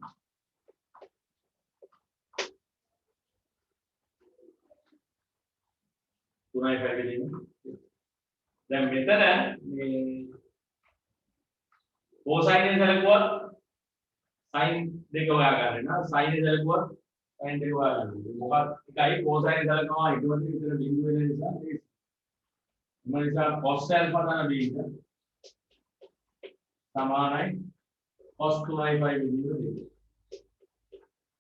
තුනයි පැහැදිලිද? දැන් මෙතන මේ cosine සැලකුවා sin දෙක හොයාගන්න නා sin සැලකුවා sin දෙක හොයාගන්න. මොකක්ද එකයි cosine සැලකනවා ඊටවල විතර බිඳුව වෙන නිසා ඒ නිසා cos alpha ගන්න බීටා සමානයි cos 2i බිඳුව දෙක.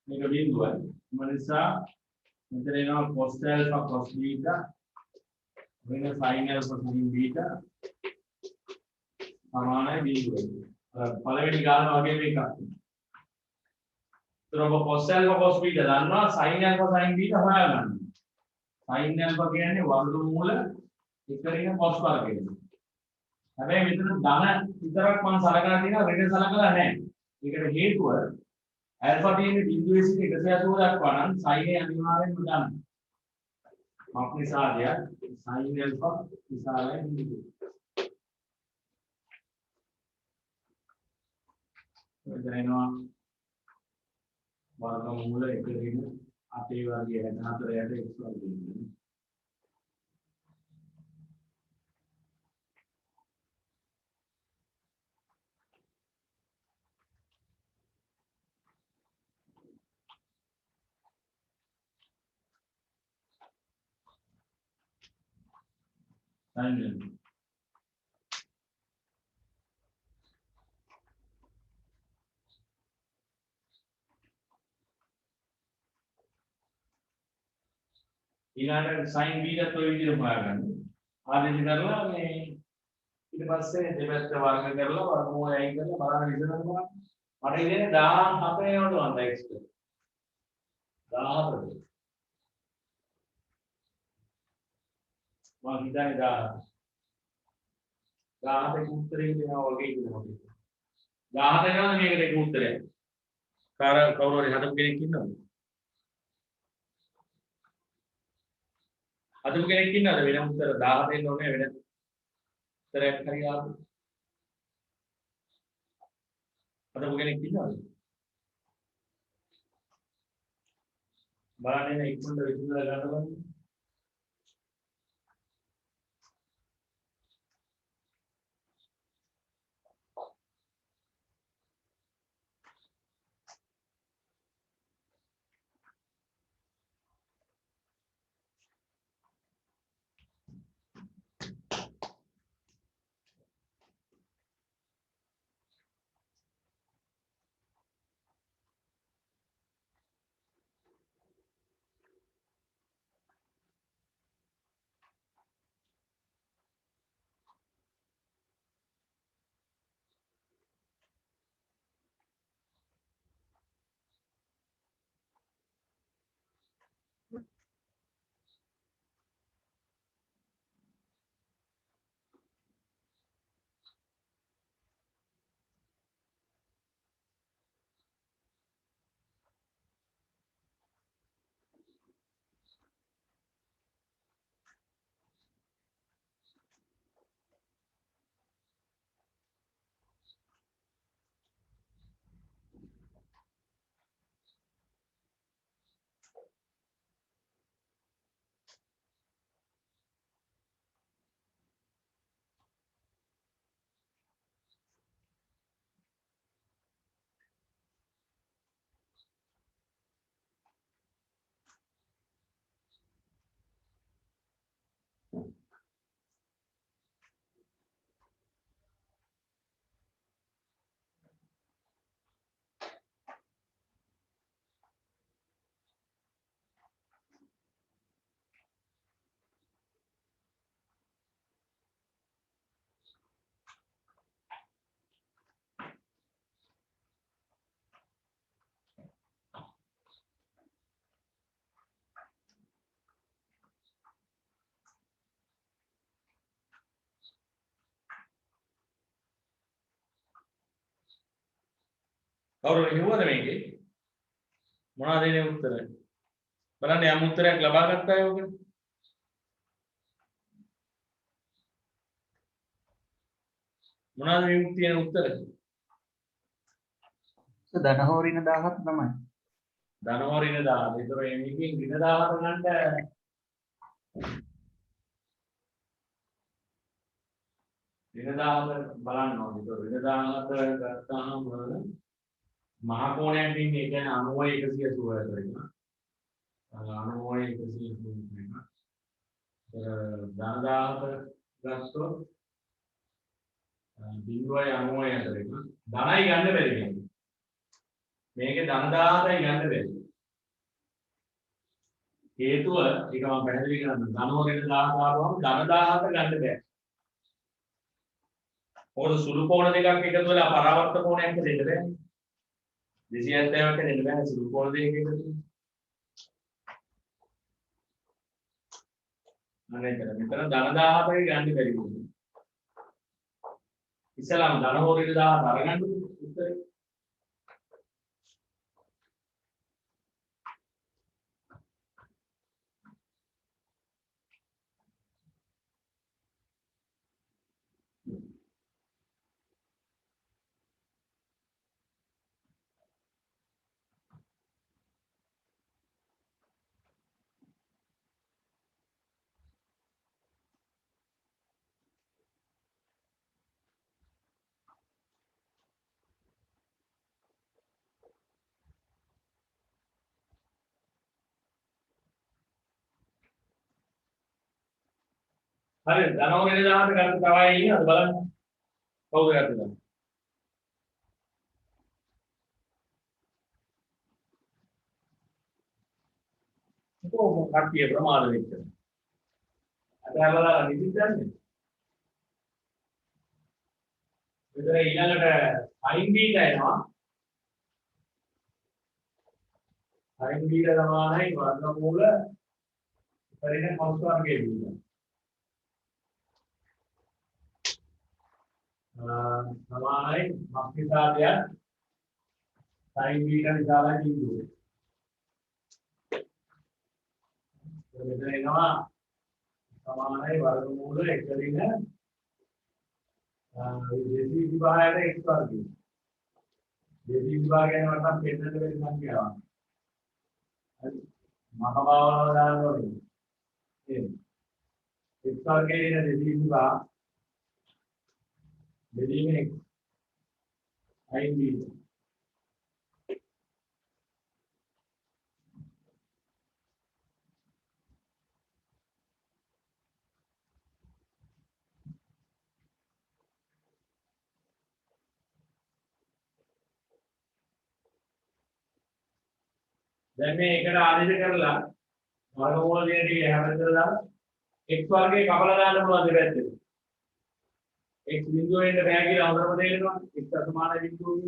මේක බිඳුවයි. ඒ නිසා මෙතන එනවා cos alpha cos beta වෙන sin alpha sin beta සමානයි බිඳුවයි. අර පළවෙනි ගාන වගේ මේකක්. ඒතර ඔබ cos alpha cos beta දන්නවා sin alpha sin beta හොයාගන්න. sin alpha කියන්නේ වර්ගමූල එකරින cos වර්ගය. හැබැයි මෙතන ධන විතරක් මම සලකලා තියෙනවා ඍණ සලකලා නැහැ. ඒකට හේතුව alpha තියෙන්නේ බිඳුවේ සිට 180 දක්වා නම් sin A අනිවාර්යෙන්ම ගන්න. අපේ සාධ්‍ය sin alpha විශාලයි බිඳුව. එතනනවා වර්ගමූල එකරින 8 වර්ගය 64 යට x වර්ගය. Sin ඊළඟට sin beta ඔය විදිහට හොයාගන්න. ආදේශ කරලා මේ ඊට පස්සේ දෙපැත්ත වර්ග කරලා වර්ගමූලය අයින් කරලා බලන්න විසඳන්න බලන්න. මට ඉන්නේ 17 යනකොට වන්ද x එක. 17. මම හිතන්නේ 17 උත්තරේ දෙනවා වගේ ඉන්නවා. 17 ගන්න මේකට එක උත්තරයක්. කවුරු හරි හදපු කෙනෙක් ඉන්නවද? අදම කෙනෙක් ඉන්නවද වෙන උත්තර 10 දෙන්න ඕනේ වෙන උත්තරයක් හරි ආපු අදම කෙනෙක් ඉන්නවද බලන්න එන ඉක්මනට විසඳලා ගන්න බලන්න කවුරු හිව්වද මේකේ මොනවද එනේ උත්තර බලන්න යම් උත්තරයක් ලබා ගත්තා යෝගනේ මොනවද මේ තියෙන උත්තර ධන හෝ ඍණ 17 තමයි. ධන හෝ ඍණ 10. ඒතර මේකෙන් ඍණ 17 ගන්න ඍණ 17 බලන්න ඕනේ. ඒතර ඍණ 17 ගත්තාම මහ කෝණයක් දෙන්නේ ඒ කියන්නේ 90 180 කරගෙන 90 180 කරගෙන ධන 17 ගත්තොත් බිඳුවයි 90 අතරේම ධනයි ගන්න බැරි වෙනවා. මේකේ ධන 17යි ගන්න බැරි. හේතුව ඒක මම පැහැදිලි කරන්න. ධන හෝ ඍණ 17 ආවම ධන 17 ගන්න බෑ. මොකද සුළු කෝණ දෙකක් එකතු වෙලා පරාවර්ත කෝණයක් දෙන්න බෑ. 270ක් දෙන්න බෑ සුළු කෝණ දෙකක් එකතු වෙලා. අනේතර මෙතන ධන 17යි ගන්න බැරි වුණා. ඉස්සලාම ධන හෝ ඍණ 17 අරගන්න උත්තරේ හරි ධන හෝ ඍණ 17 ගන්න තවයි ඉන්නේ අද බලන්න කවුද ගත්තද කොහොම කට්ටිය ප්‍රමාද වෙච්ච අද බලලා නිදි දන්නේ විතර ඊළඟට sin බීටා එනවා sin බීටා සමානයි වර්ගමූල පරිණ කෝස් වර්ගයේ බීටා සමානයි මක්නිසාදය sin බීටා විශාලයි බිඳුව මෙතන එනවා සමානයි වර්ගමූල 1 දින දෙසී විභාගයට x වර්ගය. දෙසී විභාගයෙන් වටක් පෙන්නන්න බැරි සංඛ්‍යාවක්. හරි. මහභාවනාව දාන්න ඕනේ. එහෙනම් x වර්ගයේ ඉන්න දෙසී විභාග දෙදීම x අයින් වීම. දැන් මේ එකට ආදේශ කරලා වර්ගමූල දෙක හැමදේම දාලා x වර්ගයේ කපලා දාන්න පුළුවන් දෙපැත්තට. x බිඳුව වෙන්න බෑ කියලා හොඳටම තේරෙනවා. x සමාන බිඳුව.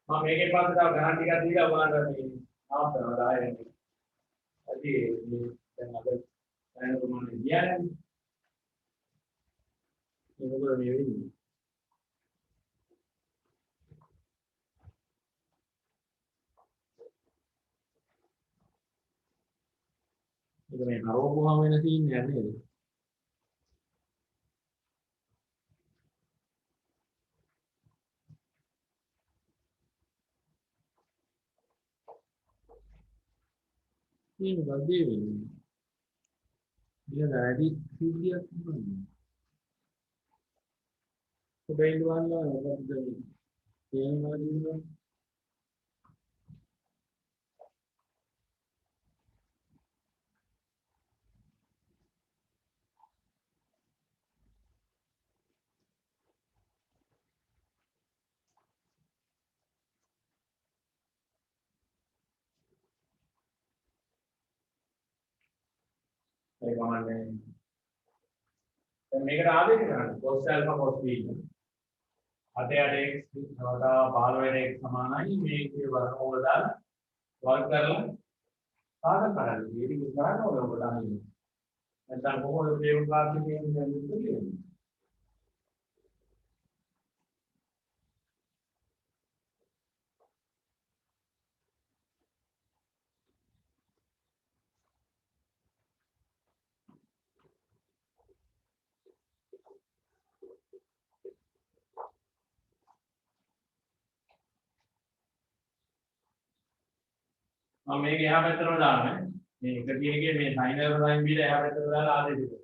මම මේකේ පස්සේ තව ගණන් ටිකක් දීලා ඔයාලට මේ ආප්පනවා දායන්නේ. හරි මේ දැන් අපේ දැන් කොහොමද කියන්නේ? මේක මේ වෙන්නේ. ඒක මේ කරවපුවාම වෙන සීන් එකක් නේද? මේක බල්දී වෙන්නේ. ඉතින් වැඩි සිද්ධියක් නෙමෙයි. ඔබේ ඉන්නවලා මොකද කියනවා? ඒ කමන්නේ. දැන් මේකට ආදේශ කරන්න cos alpha cos beta. 8 x තවතා 15 x සමානයි මේකේ වර්ගමූල දාලා වර්ග කරලා සාධක කරන්නේ. ඒක කරන්න ඕනේ ඔබ දන්නේ. නැත්නම් කොහොමද ප්‍රයෝග කාර්යයෙන් දෙන්නේ? මම මේක එහා පැත්තටම දානවා. මේ එක තියෙනකේ මේ sin alpha sin beta එහා පැත්තට දාලා ආදේශ කරනවා.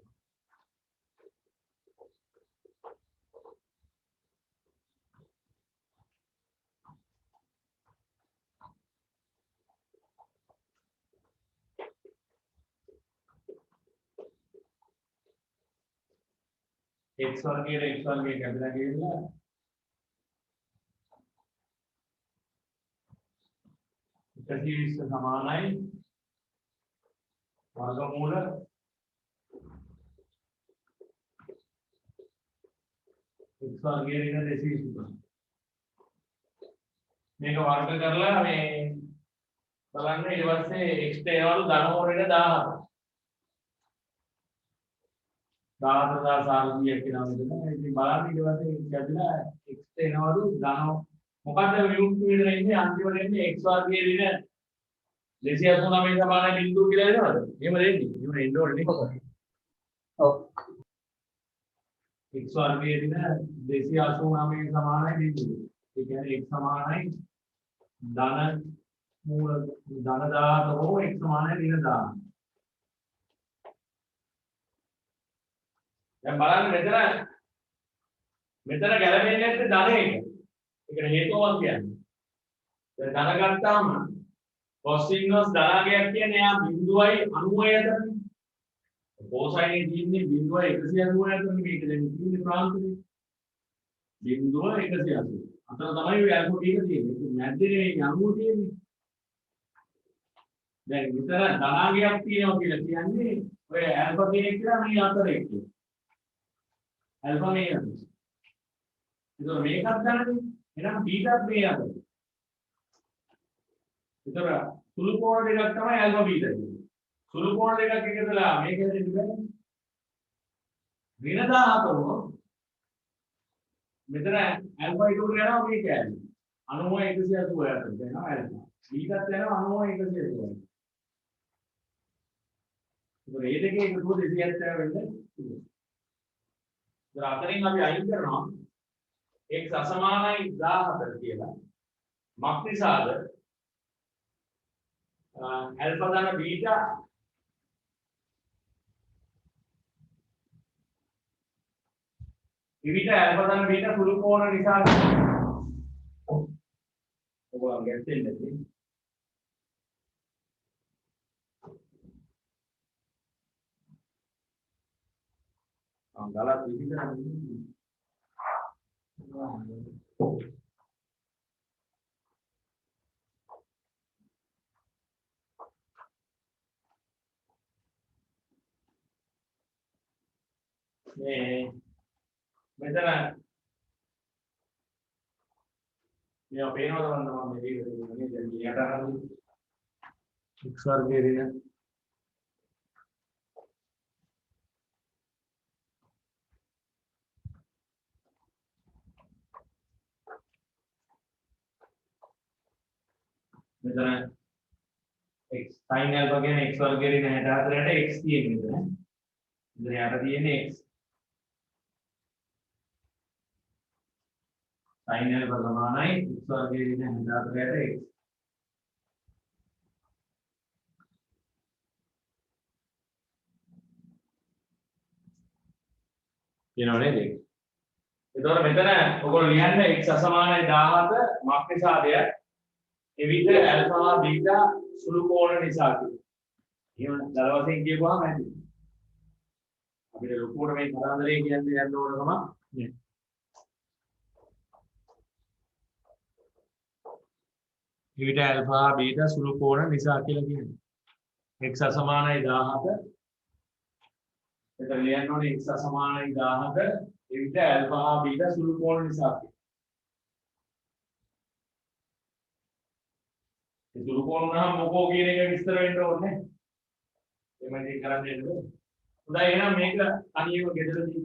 x වර්ගයේ x වර්ගයේ කැපිලා ගිහිල්ලා ප්‍රතිවිස්ස සමානයි වර්ගමූල x වර්ගයේ ඉන්න 220. මේක වර්ග කරලා මේ බලන්න ඊට පස්සේ x ට එනවලු ධනෝරේට 17. 17000 කියනවා මෙතන. ඉතින් බලන්න ඊට පස්සේ කැපිලා x ට එනවලු ධනෝ මොකද්ද විමුක්ති වේදන ඉන්නේ අන්තිමට එන්නේ x වර්ගයේ දින 289 සමාන බිඳුව කියලා එනවද? එහෙම දෙන්නේ. එහෙම එන්න ඕනේ නේ. ඔව්. x වර්ගයේ දින 289 සමානයි බිඳුව. ඒ කියන්නේ x සමානයි ධන මූල ධන 10 හෝ x සමානයි දින 10. දැන් බලන්න මෙතන ගැලපෙන්නේ නැත්නම් ධන එක. ඒකට හේතුවක් කියන්නේ. දැන් ධන ගත්තාම cos inverse ධනාගයක් කියන්නේ යා බිඳුවයි 90 අතර. cosine තියෙන්නේ බිඳුවයි 190 අතර මේක දැන් තියෙන්නේ ප්‍රාන්තනේ. බිඳුව 180. අතන තමයි ඔය alpha ටික තියෙන්නේ. ඒක මැද්දේ මේ 90 තියෙන්නේ. දැන් විතර ධනාගයක් තියෙනවා කියලා කියන්නේ ඔය alpha කෙනෙක් කියලා මේ අතර එක්ක. alpha මේ අතර. ඒක මේකක් ගන්නනේ. එහෙනම් බීටාත් මේ අතර. ඒතර සුළු කෝණ දෙකක් තමයි ඇල්ෆා බීටා කියන්නේ. සුළු කෝණ දෙකක් එකතුලා මේක දෙන්න බෑ. ඍණ 17 වුණොත් මෙතන ඇල්ෆා ඊට උඩ යනවා මේ කැලේ 90 180ට යනවා ඇල්ෆා බීටත් යනවා 90 180ට ඒක ඒ දෙකේ එකතු 270 වෙන්න පුළුවන්. ඒතර අතරින් අපි අයින් කරනවා x අසමානයි 14 කියලා. මක් නිසාද? ඇල්ෆා ධන බීටා විවිධ ඇල්ෆා ධන බීටා සුළු කෝණ නිසා ඔබ ගැටෙන්නේ නැති ගලත් විවිධ මේ මෙතන මේ පේනවද මම මේ විදිහට දැන් යට අරගෙන x වර්ගයේ දින මෙතන x sin alpha කියන්නේ x වර්ගයේ දින 64ට x තියෙන්නේ මෙතන යට තියෙන්නේ x sin alpha සමානයි x වර්ගයේ දින 64ට x කියනවා නේද? එතකොට මෙතන ඔයගොල්ලෝ ලියන්න x අසමානයි 17 මක් නිසාද? එවිට ඇල්ෆා බීටා සුළු කෝණ නිසා කියලා. එහෙම දල වශයෙන් කියපුවාම ඇති. අපිට ලොකුවට මේ කතන්දරේ කියන්නේ යන්න ඕන කම නෑ. එවිට ඇල්ෆා බීටා සුළු කෝණ නිසා කියලා කියන්නේ. x අසමානයි 17 එතන ලියන්න ඕනේ x අසමානයි 17 එවිට ඇල්ෆා බීටා සුළු කෝණ නිසා කියලා. ඒ සුළු කෝණ නම් මොකෝ කියන එක විස්තර වෙන්න ඕනේ. එමෙන්න කරන්නේ නේද? හොඳයි එහෙනම් මේක අනියම ගෙදරදී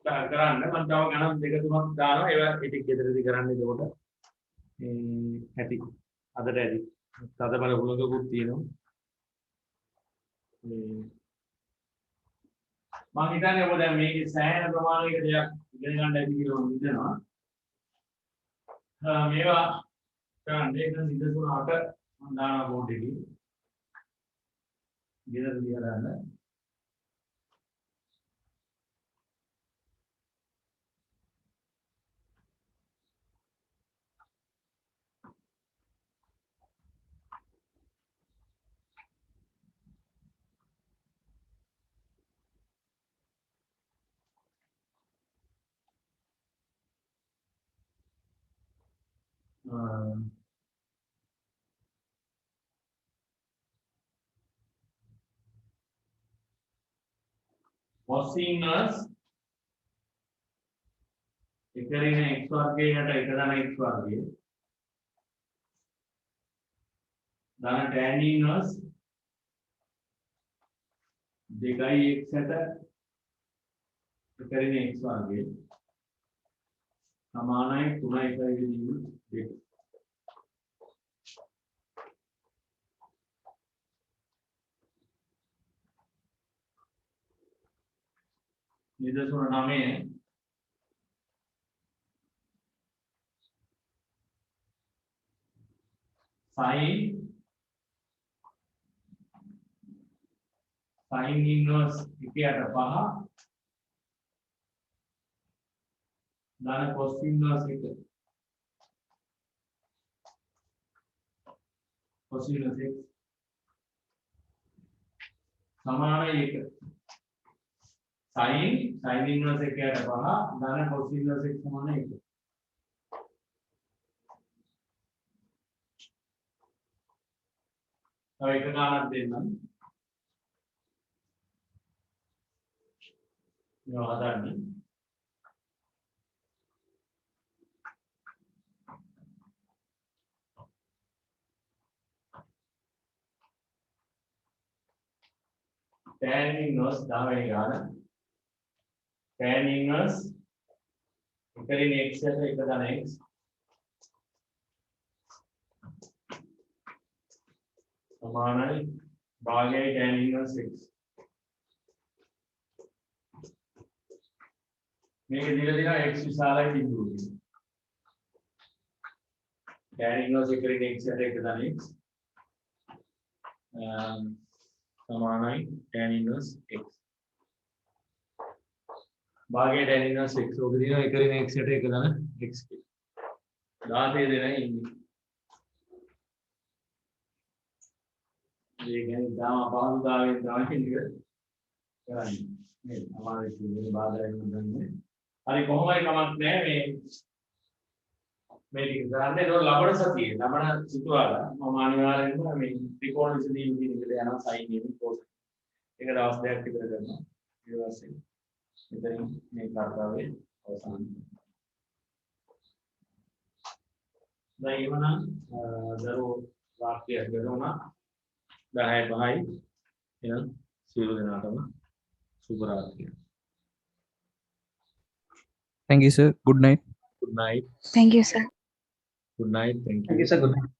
කරන්න මම තව ගණන් දෙක තුනක් දානවා ඒවා ඉතින් ගෙදරදී කරන්න එතකොට ඇති අදට ඇති තද බල හුලඟකුත් තියෙනවා මම හිතන්නේ ඔබ දැන් මේකේ සෑහෙන ප්‍රමාණයක දෙයක් ඉගෙන ගන්න ඇති කියලා මම හිතනවා මේවා කරන්න ඒක නිදසුන 8 මම දානවා බෝඩ් එකේ ගෙදරදී කරන්න cosines එකරින x වර්ගයට එක ධන x වර්ගය ධන tan inverse 2x ට එකරින x වර්ගය සමානයි 3.2 නිදසුන 9 sin inverse 1/5 ධන cos inverse 1 cos inverse 1 සමානයි 1 sin inverse 1/5 ධන cos inverse 1 සමානයි 1 තව එක ගානක් දෙන්නම් මේවා හදන්න tan inverse 10 වෙනි ගාන tan inverse එකරින් x යට එක ධන x සමානයි භාගයයි tan inverse x. මේක දීලා දෙනවා x විශාලයි බිඳුවකින්. tan inverse එකරින් x යට එක ධන x සමානයි tan inverse x. भागे tan inverse x ඔක දිනවා එකරින් x යට එක ධන x කියලා. 16 දෙනයි ඉන්නේ. මේ කියන්නේ දාම අපහසුතාවයෙන් තමයි ඉන්නේ කරන්නේ. මේ අමාරු කියන්නේ බාධායක් නෙමෙයි. හරි කොහොම හරි කමක් නැහැ මේ ටික කරන්නේ. ඒක ලබන සතියේ ලබන සිතුවාලා මම අනිවාර්යෙන්ම මේ ත්‍රිකෝණ විසඳීම් කියන එකට යනවා සයින් එකේ කෝස්. ඒක දවස් දෙකක් විතර කරනවා. ඊට පස්සේ මෙතනින් මේ කාර්යය අවසන්. දැන් එවනම් දරුවෝ වාක්‍යයක් ගන්නවා 10:05යි එහෙනම් සියලු දෙනාටම සුබ රාත්‍රියක්. Thank you, sir. Good night. Good night. Thank you, sir. Good night. Thank you. Thank you, sir. Good night.